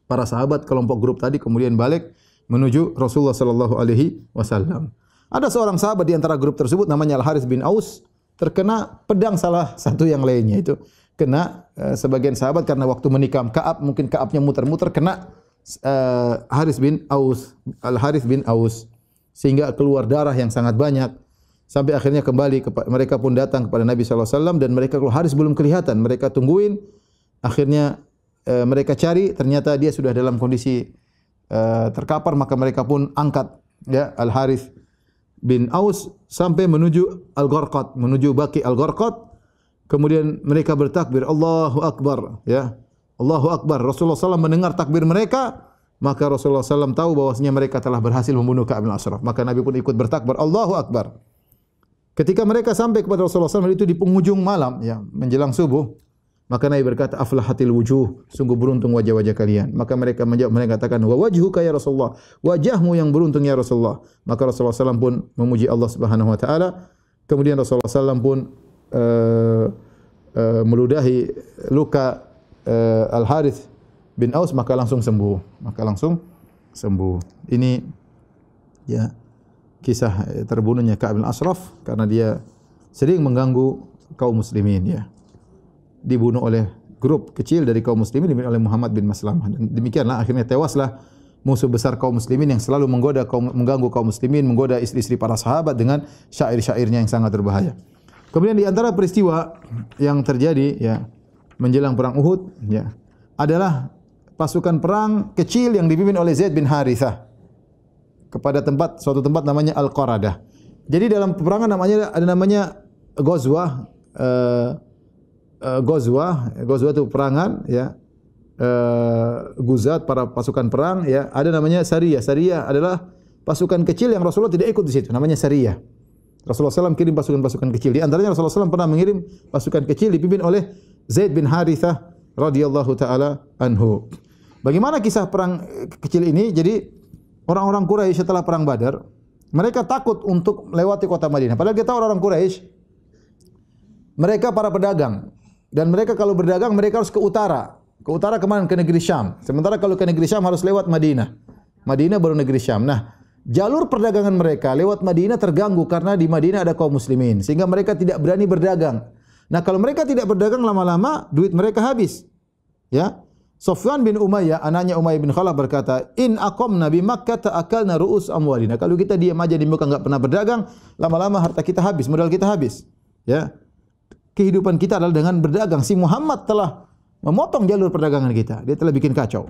para sahabat kelompok grup tadi kemudian balik menuju Rasulullah sallallahu alaihi wasallam. Ada seorang sahabat di antara grup tersebut namanya Al-Harits bin Aus, terkena pedang salah satu yang lainnya itu. Kena sebagian sahabat karena waktu menikam Ka'ab, mungkin Ka'abnya muter-muter kena Harits bin Aus, Al-Harits bin Aus, sehingga keluar darah yang sangat banyak. Sampai akhirnya kembali mereka pun datang kepada Nabi sallallahu alaihi wasallam dan mereka kalau Harits belum kelihatan, mereka tungguin. Akhirnya mereka cari, ternyata dia sudah dalam kondisi terkapar, maka mereka pun angkat, ya, Al-Harits bin Aus sampai menuju Al-Gharqad, menuju Baqi Al-Gharqad. Kemudian mereka bertakbir, Allahu Akbar, ya. Allahu Akbar. Rasulullah SAW mendengar takbir mereka, maka Rasulullah SAW tahu bahwasanya mereka telah berhasil membunuh Ka'ab bin Ashraf. Maka Nabi pun ikut bertakbir, Allahu Akbar. Ketika mereka sampai kepada Rasulullah SAW itu di penghujung malam, ya, menjelang subuh, maka Nabi berkata, aflahatil wujuh, sungguh beruntung wajah-wajah kalian. Maka mereka menjawab, mereka katakan, wa wajhuka ya Rasulullah, wajahmu yang beruntung ya Rasulullah. Maka Rasulullah SAW pun memuji Allah Subhanahu wa taala. Kemudian Rasulullah SAW pun meludahi luka Al-Harits bin Aus, maka langsung sembuh. Ini, ya, kisah terbunuhnya Ka'ab bin Ashraf karena dia sering mengganggu kaum muslimin, ya. Dibunuh oleh grup kecil dari kaum muslimin, dibunuh oleh Muhammad bin Maslamah. Dan demikianlah akhirnya tewaslah musuh besar kaum muslimin yang selalu mengganggu kaum muslimin, menggoda istri-istri para sahabat dengan syair-syairnya yang sangat berbahaya. Kemudian di antara peristiwa yang terjadi, ya, menjelang perang Uhud, ya, adalah pasukan perang kecil yang dipimpin oleh Zaid bin Harithah kepada suatu tempat namanya Al-Qaradah. Jadi dalam peperangan ada namanya Ghazwah. Ghazwah itu peperangan, ya. Guzat, para pasukan perang, ya. Ada namanya Sariyah. Sariyah adalah pasukan kecil yang Rasulullah tidak ikut di situ, namanya Sariyah. Rasulullah SAW kirim pasukan-pasukan kecil. Di antaranya Rasulullah SAW pernah mengirim pasukan kecil dipimpin oleh Zaid bin Harithah radhiyallahu taala anhu. Bagaimana kisah perang kecil ini? Jadi orang-orang Quraisy setelah perang Badar, mereka takut untuk melewati kota Madinah. Padahal kita orang-orang Quraisy, mereka para pedagang, dan mereka kalau berdagang mereka harus ke utara. Ke utara kemana? Ke negeri Syam. Sementara kalau ke negeri Syam harus lewat Madinah. Madinah baru negeri Syam. Nah, jalur perdagangan mereka lewat Madinah terganggu karena di Madinah ada kaum muslimin, sehingga mereka tidak berani berdagang. Nah, kalau mereka tidak berdagang lama-lama duit mereka habis. Ya. Sufyan bin Umayyah, anaknya Umayyah bin Khalaf berkata, "In aqamna bi Makkah ta'akalna ru'us amwalina." Kalau kita diam aja di Mekah enggak pernah berdagang, lama-lama harta kita habis, modal kita habis. Ya. Kehidupan kita adalah dengan berdagang. Si Muhammad telah memotong jalur perdagangan kita. Dia telah bikin kacau.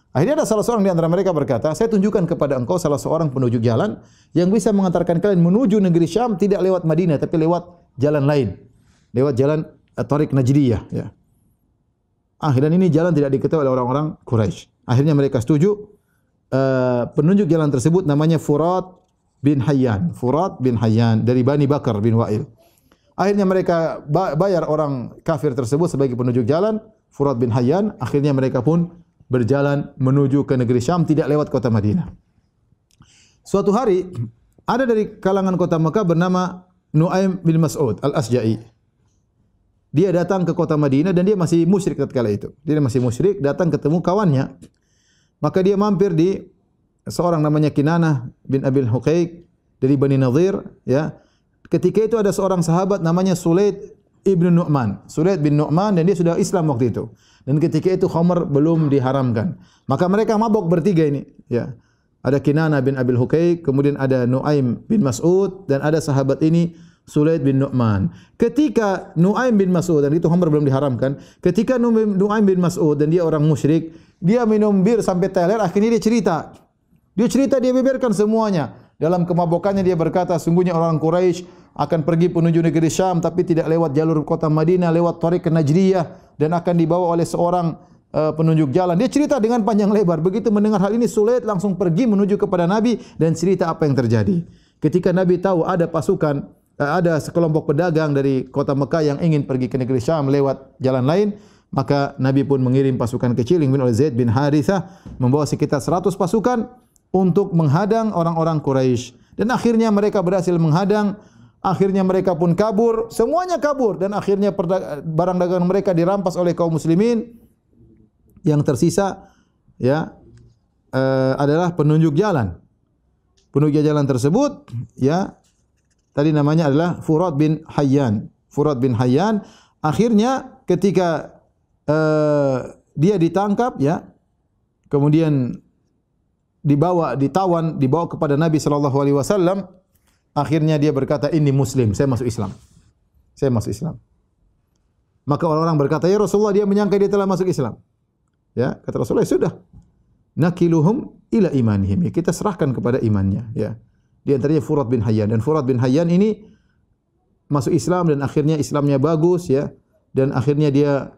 Akhirnya ada salah seorang di antara mereka berkata, "Saya tunjukkan kepada engkau salah seorang penunjuk jalan yang bisa mengantarkan kalian menuju negeri Syam tidak lewat Madinah tapi lewat jalan lain. Lewat jalan Tariq Najdiyah, ya." Akhirnya ini jalan tidak diketahui oleh orang-orang Quraisy. Akhirnya mereka setuju. Penunjuk jalan tersebut namanya Furat bin Hayyan. Furat bin Hayyan dari Bani Bakar bin Wa'il. Akhirnya mereka bayar orang kafir tersebut sebagai penunjuk jalan, Furat bin Hayyan. Akhirnya mereka pun berjalan menuju ke negeri Syam tidak lewat kota Madinah. Suatu hari ada dari kalangan kota Mekah bernama Nu'aim bin Mas'ud Al-Asja'i. Dia datang ke kota Madinah dan dia masih musyrik ketika itu. Dia masih musyrik, datang ketemu kawannya. Maka dia mampir di seorang namanya Kinanah bin Abil Huqaiq dari Bani Nadhir, ya. Ketika itu ada seorang sahabat namanya Sulaid ibn Nu'man. Sulaid bin Nu'man, dan dia sudah Islam waktu itu. Dan ketika itu khamr belum diharamkan. Maka mereka mabok bertiga ini, ya. Ada Kinanah bin Abil Huqaiq, kemudian ada Nu'aim bin Mas'ud, dan ada sahabat ini Sulaid bin Nu'man. Ketika Nu'aim bin Mas'ud, dan itu khamr belum diharamkan, ketika Nu'aim bin Mas'ud dan dia orang musyrik, dia minum bir sampai teler, akhirnya dia cerita. Dia beberkan semuanya. Dalam kemabukannya dia berkata, sungguhnya orang Quraisy akan pergi menuju negeri Syam tapi tidak lewat jalur kota Madinah, lewat Tariq Najriyah dan akan dibawa oleh seorang penunjuk jalan. Dia cerita dengan panjang lebar. Begitu mendengar hal ini, Sulaid langsung pergi menuju kepada Nabi dan cerita apa yang terjadi. Ketika Nabi tahu ada pasukan, ada sekelompok pedagang dari kota Mekah yang ingin pergi ke negeri Syam lewat jalan lain, maka Nabi pun mengirim pasukan kecil yang dipimpin oleh Zaid bin Harithah membawa sekitar 100 pasukan untuk menghadang orang-orang Quraisy. Dan akhirnya mereka berhasil menghadang. Akhirnya mereka pun kabur, semuanya kabur dan akhirnya barang dagangan mereka dirampas oleh kaum muslimin. Yang tersisa ya adalah penunjuk jalan. Penunjuk jalan tersebut ya tadi namanya adalah Furat bin Hayyan. Furat bin Hayyan akhirnya ketika dia ditangkap ya, kemudian ditawan, dibawa kepada Nabi sallallahu alaihi wasallam. Akhirnya dia berkata, "Ini muslim, saya masuk Islam." Saya masuk Islam. Maka orang-orang berkata, "Ya Rasulullah, dia menyangka dia telah masuk Islam." Ya, kata Rasulullah, "Sudah. Nakiluhum ila imanihim." Ya, kita serahkan kepada imannya, ya. Di antaranya Furat bin Hayyan, dan Furat bin Hayyan ini masuk Islam dan akhirnya Islamnya bagus ya, dan akhirnya dia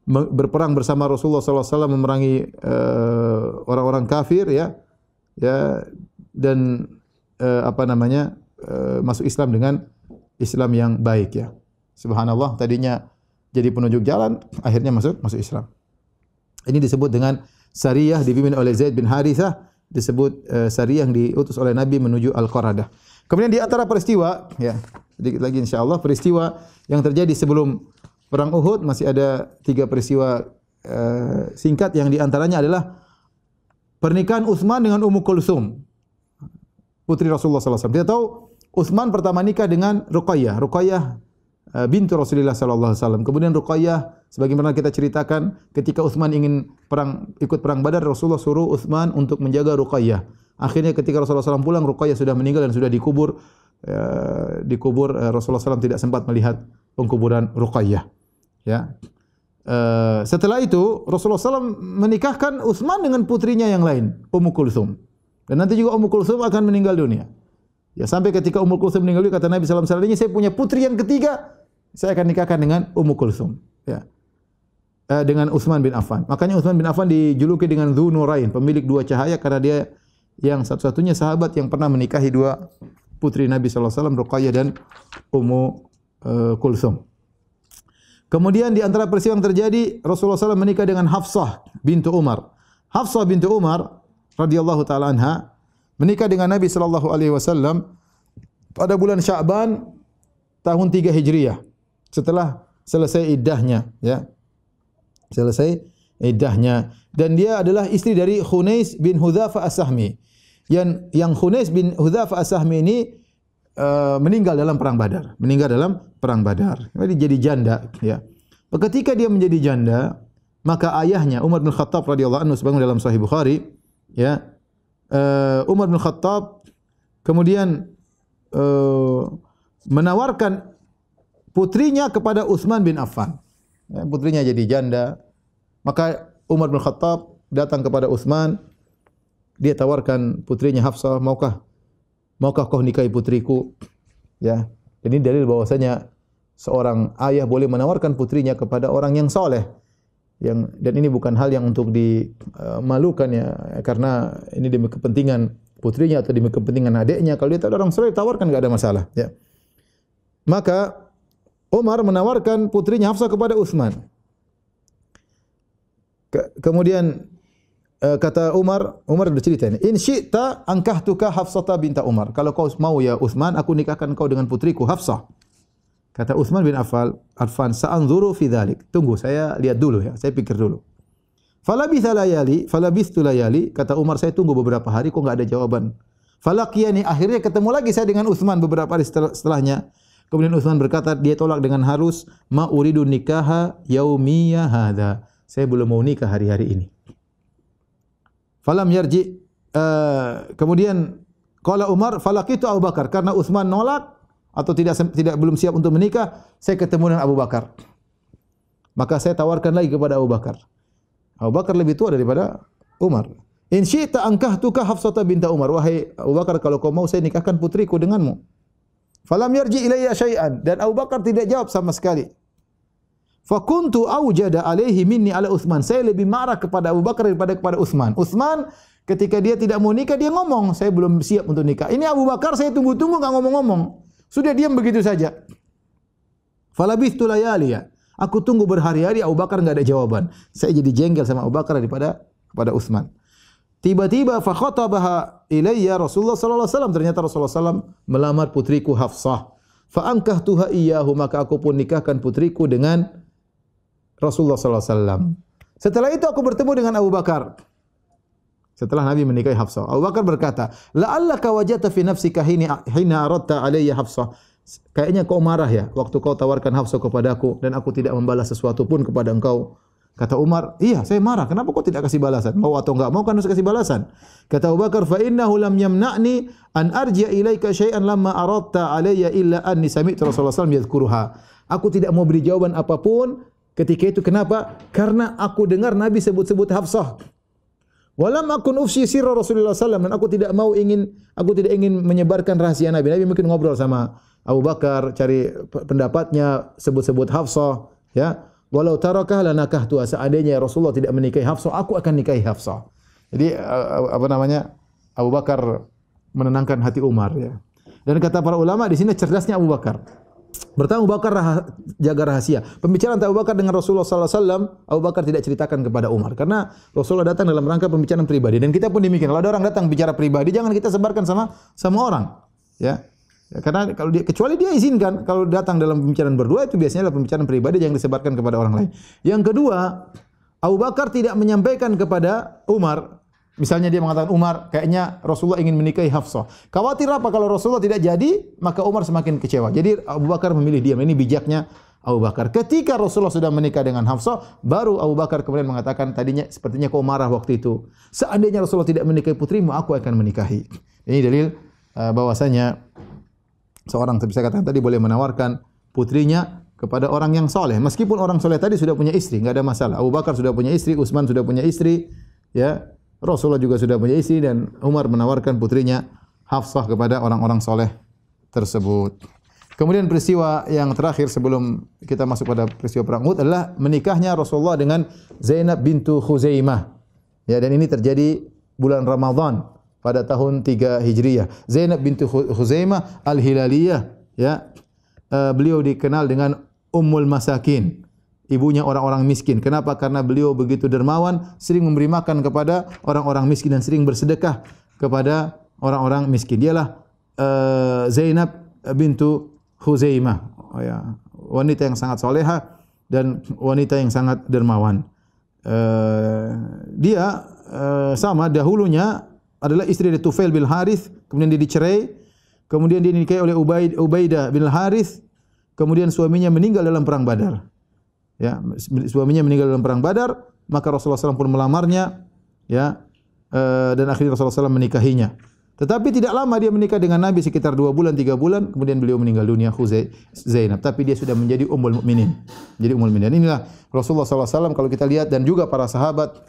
berperang bersama Rasulullah sallallahu alaihi wasallam memerangi orang-orang kafir ya. Ya, dan masuk Islam dengan Islam yang baik ya. Subhanallah, tadinya jadi penunjuk jalan, akhirnya masuk Islam. Ini disebut dengan Sariyah dipimpin oleh Zaid bin Harithah, disebut Sariyah yang diutus oleh Nabi menuju Al-Qaradah. Kemudian di antara peristiwa ya, sedikit lagi insyaallah peristiwa yang terjadi sebelum perang Uhud, masih ada 3 peristiwa singkat yang di antaranya adalah pernikahan Utsman dengan Ummu Kulsum, putri Rasulullah sallallahu alaihi wasallam. Kita tahu Utsman pertama nikah dengan Ruqayyah bintu Rasulullah sallallahu alaihi wasallam. Kemudian Ruqayyah, sebagaimana kita ceritakan, ketika Utsman ingin ikut perang Badar, Rasulullah suruh Utsman untuk menjaga Ruqayyah. Akhirnya ketika Rasulullah SAW pulang, Ruqayyah sudah meninggal dan sudah dikubur. Rasulullah SAW tidak sempat melihat pengkuburan Ruqayyah. Ya. Setelah itu Rasulullah SAW menikahkan Utsman dengan putrinya yang lain, Ummu Kulsum. Dan nanti juga Ummu Kulsum akan meninggal dunia. Ya, sampai ketika Ummu Kulsum meninggal dunia, kata Nabi sallallahu alaihi wasallam, "Saya punya putri yang ketiga, saya akan nikahkan dengan Ummu Kulsum." Ya. Dengan Utsman bin Affan. Makanya Utsman bin Affan dijuluki dengan Dzu Nurain, pemilik 2 cahaya, karena dia yang satu-satunya sahabat yang pernah menikahi 2 putri Nabi sallallahu alaihi wasallam, Ruqayyah dan Ummu Kulsum. Kemudian di antara peristiwa yang terjadi, Rasulullah SAW menikah dengan Hafsah bintu Umar. Hafsah bintu Umar radhiyallahu taala anha menikah dengan Nabi sallallahu alaihi wasallam pada bulan Sya'ban tahun 3 Hijriah. Setelah selesai iddahnya, ya. Selesai iddahnya, dan dia adalah istri dari Khunais bin Hudzafah As-Sahmi. Yang Khunais bin Hudzafah As-Sahmi ini meninggal dalam perang Badar. Jadi jadi janda, ya. Ketika dia menjadi janda, maka ayahnya Umar bin Khattab radhiyallahu anhu, sebagaimana dalam Sahih Bukhari, ya, Umar bin Khattab kemudian menawarkan putrinya kepada Utsman bin Affan. Ya, putrinya jadi janda. Maka Umar bin Khattab datang kepada Utsman, dia tawarkan putrinya Hafsah, maukah kau nikahi putriku? Ya. Jadi dalil bahwasanya seorang ayah boleh menawarkan putrinya kepada orang yang soleh. Dan ini bukan hal yang untuk dimalukan ya, karena ini demi kepentingan putrinya atau demi kepentingan adiknya. Kalau dia tak ada orang soleh, tawarkan, enggak ada masalah, ya. Maka Umar menawarkan putrinya Hafsah kepada Utsman. Kemudian kata Umar bercerita ini, "In syi'ta ankahtuka Hafsata binta Umar." Kalau kau mau ya Utsman, aku nikahkan kau dengan putriku Hafsah. Kata Utsman bin Affan, "Sa'anzuru fi dzalik." Tunggu, saya lihat dulu ya, saya pikir dulu. Falabistu layali, kata Umar, saya tunggu beberapa hari kok enggak ada jawaban. Falaqiyani, akhirnya ketemu lagi saya dengan Utsman beberapa hari setelahnya. Kemudian Utsman berkata, dia tolak dengan halus, "Ma uridu nikaha yaumiyya hadza." Saya belum mau nikah hari-hari ini. Falam yarji, kemudian qala Umar, falaqitu Abu Bakar, karena Utsman nolak atau belum siap untuk menikah, saya ketemu dengan Abu Bakar. Maka saya tawarkan lagi kepada Abu Bakar. Abu Bakar lebih tua daripada Umar. In syi'ta ankahtuka Hafsata binta Umar. Wahai Abu Bakar, kalau kau mau saya nikahkan putriku denganmu. Falam yarji ilayya syai'an. Dan Abu Bakar tidak jawab sama sekali. Fa kuntu aujada alaihi minni ala Utsman. Saya lebih marah kepada Abu Bakar daripada kepada Utsman. Utsman ketika dia tidak mau nikah, dia ngomong, saya belum siap untuk nikah. Ini Abu Bakar saya tunggu-tunggu enggak ngomong-ngomong. Sudah diam begitu saja. Falabithtu layaliya. Aku tunggu berhari-hari, Abu Bakar enggak ada jawaban. Saya jadi jengkel sama Abu Bakar daripada kepada Utsman. Tiba-tiba fa khatabaha ilayya Rasulullah sallallahu alaihi wasallam. Ternyata Rasulullah sallallahu melamar putriku Hafsah. Fa ankahtuha iyyahu, maka aku pun nikahkan putriku dengan Rasulullah sallallahu alaihi wasallam. Setelah itu aku bertemu dengan Abu Bakar. Setelah Nabi menikahi Hafsah, Abu Bakar berkata, "La'allaka wajadta fi nafsika hina aradta alayya Hafsah." Kayaknya kau marah ya waktu kau tawarkan Hafsah kepadaku dan aku tidak membalas sesuatu pun kepada engkau. Kata Umar, "Iya, saya marah. Kenapa kau tidak kasih balasan? Mau atau enggak mau kan harus kasih balasan." Kata Abu Bakar, "Fa innahu lam yamna'ni an arji'a ilaika syai'an lamma aradta alayya illa anni sami'tu Rasulullah sallallahu alaihi wasallam yadhkuruha." Aku tidak mau beri jawaban apapun ketika itu. Kenapa? Karena aku dengar Nabi sebut-sebut Hafsah. Walam akun ufsi sirra Rasulullah sallallahu alaihi wasallam. Aku tidak ingin menyebarkan rahasia Nabi. Nabi mungkin ngobrol sama Abu Bakar, cari pendapatnya, sebut-sebut Hafsah, ya. Walau tarakah lanakahtu, seandainya Rasulullah tidak menikahi Hafsah, aku akan nikahi Hafsah. Jadi Abu Bakar menenangkan hati Umar, ya. Dan kata para ulama di sini cerdasnya Abu Bakar. Pertama, Abu Bakar jaga rahasia. Pembicaraan Abu Bakar dengan Rasulullah sallallahu alaihi wasallam, Abu Bakar tidak ceritakan kepada Umar karena Rasulullah datang dalam rangka pembicaraan pribadi, dan kita pun demikian. Kalau ada orang datang bicara pribadi, jangan kita sebarkan sama orang, ya. Karena kalau kecuali dia izinkan, kalau datang dalam pembicaraan berdua itu biasanya adalah pembicaraan pribadi yang disebarkan kepada orang lain. Yang kedua, Abu Bakar tidak menyampaikan kepada Umar. Misalnya dia mengatakan, Umar, kayaknya Rasulullah ingin menikahi Hafsah. Khawatir apa kalau Rasulullah tidak jadi, maka Umar semakin kecewa. Jadi Abu Bakar memilih diam. Ini bijaknya Abu Bakar. Ketika Rasulullah sudah menikah dengan Hafsah, baru Abu Bakar kemudian mengatakan, tadinya sepertinya kau marah waktu itu. Seandainya Rasulullah tidak menikahi putrimu, aku akan menikahi. Ini dalil bahwasanya seorang, saya katakan tadi, boleh menawarkan putrinya kepada orang yang soleh. Meskipun orang soleh tadi sudah punya istri, enggak ada masalah. Abu Bakar sudah punya istri, Utsman sudah punya istri, ya. Rasulullah juga sudah punya istri, dan Umar menawarkan putrinya Hafsah kepada orang-orang soleh tersebut. Kemudian peristiwa yang terakhir sebelum kita masuk pada peristiwa perang Uhud adalah menikahnya Rasulullah dengan Zainab bintu Khuzaimah. Ya, dan ini terjadi bulan Ramadan pada tahun 3 Hijriah. Zainab bintu Khuzaimah Al-Hilaliyah, ya. Beliau dikenal dengan Ummul Masakin, ibunya orang-orang miskin. Kenapa? Karena beliau begitu dermawan, sering memberi makan kepada orang-orang miskin dan sering bersedekah kepada orang-orang miskin. Dialah Zainab bintu Khuzaimah, ya, wanita yang sangat soleha dan wanita yang sangat dermawan. Dia sama dahulunya adalah istri dari Tufail bin Harith, kemudian dia dicerai, kemudian dia dinikahi oleh Ubaidah bin Harith, kemudian suaminya meninggal dalam perang Badar. Ya, suaminya meninggal dalam perang Badar, maka Rasulullah SAW pun melamarnya, ya, dan akhirnya Rasulullah SAW menikahinya. Tetapi tidak lama dia menikah dengan Nabi, sekitar 2 bulan, 3 bulan, kemudian beliau meninggal dunia, Zainab. Tapi dia sudah menjadi Ummul Mukminin. Jadi Ummul Mukminin. Inilah Rasulullah SAW kalau kita lihat, dan juga para sahabat,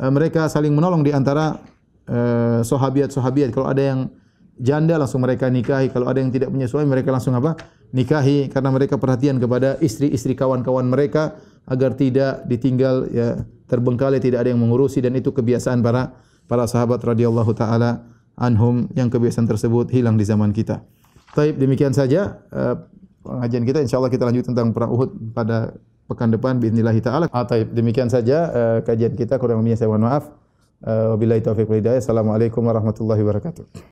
mereka saling menolong di antara sahabiat. Kalau ada yang janda langsung mereka nikahi, kalau ada yang tidak punya suami mereka langsung nikahi, karena mereka perhatian kepada istri-istri kawan-kawan mereka agar tidak ditinggal, ya, terbengkalai, tidak ada yang mengurusi, dan itu kebiasaan para sahabat radhiyallahu taala anhum, yang kebiasaan tersebut hilang di zaman kita. Baik, demikian saja pengajian kita. Insyaallah kita lanjut tentang perang Uhud pada pekan depan باذنillah taala. Baik, demikian saja kajian kita, kurang lebihnya saya mohon maaf. Wabillahi taufiq wal hidayah. Assalamualaikum warahmatullahi wabarakatuh.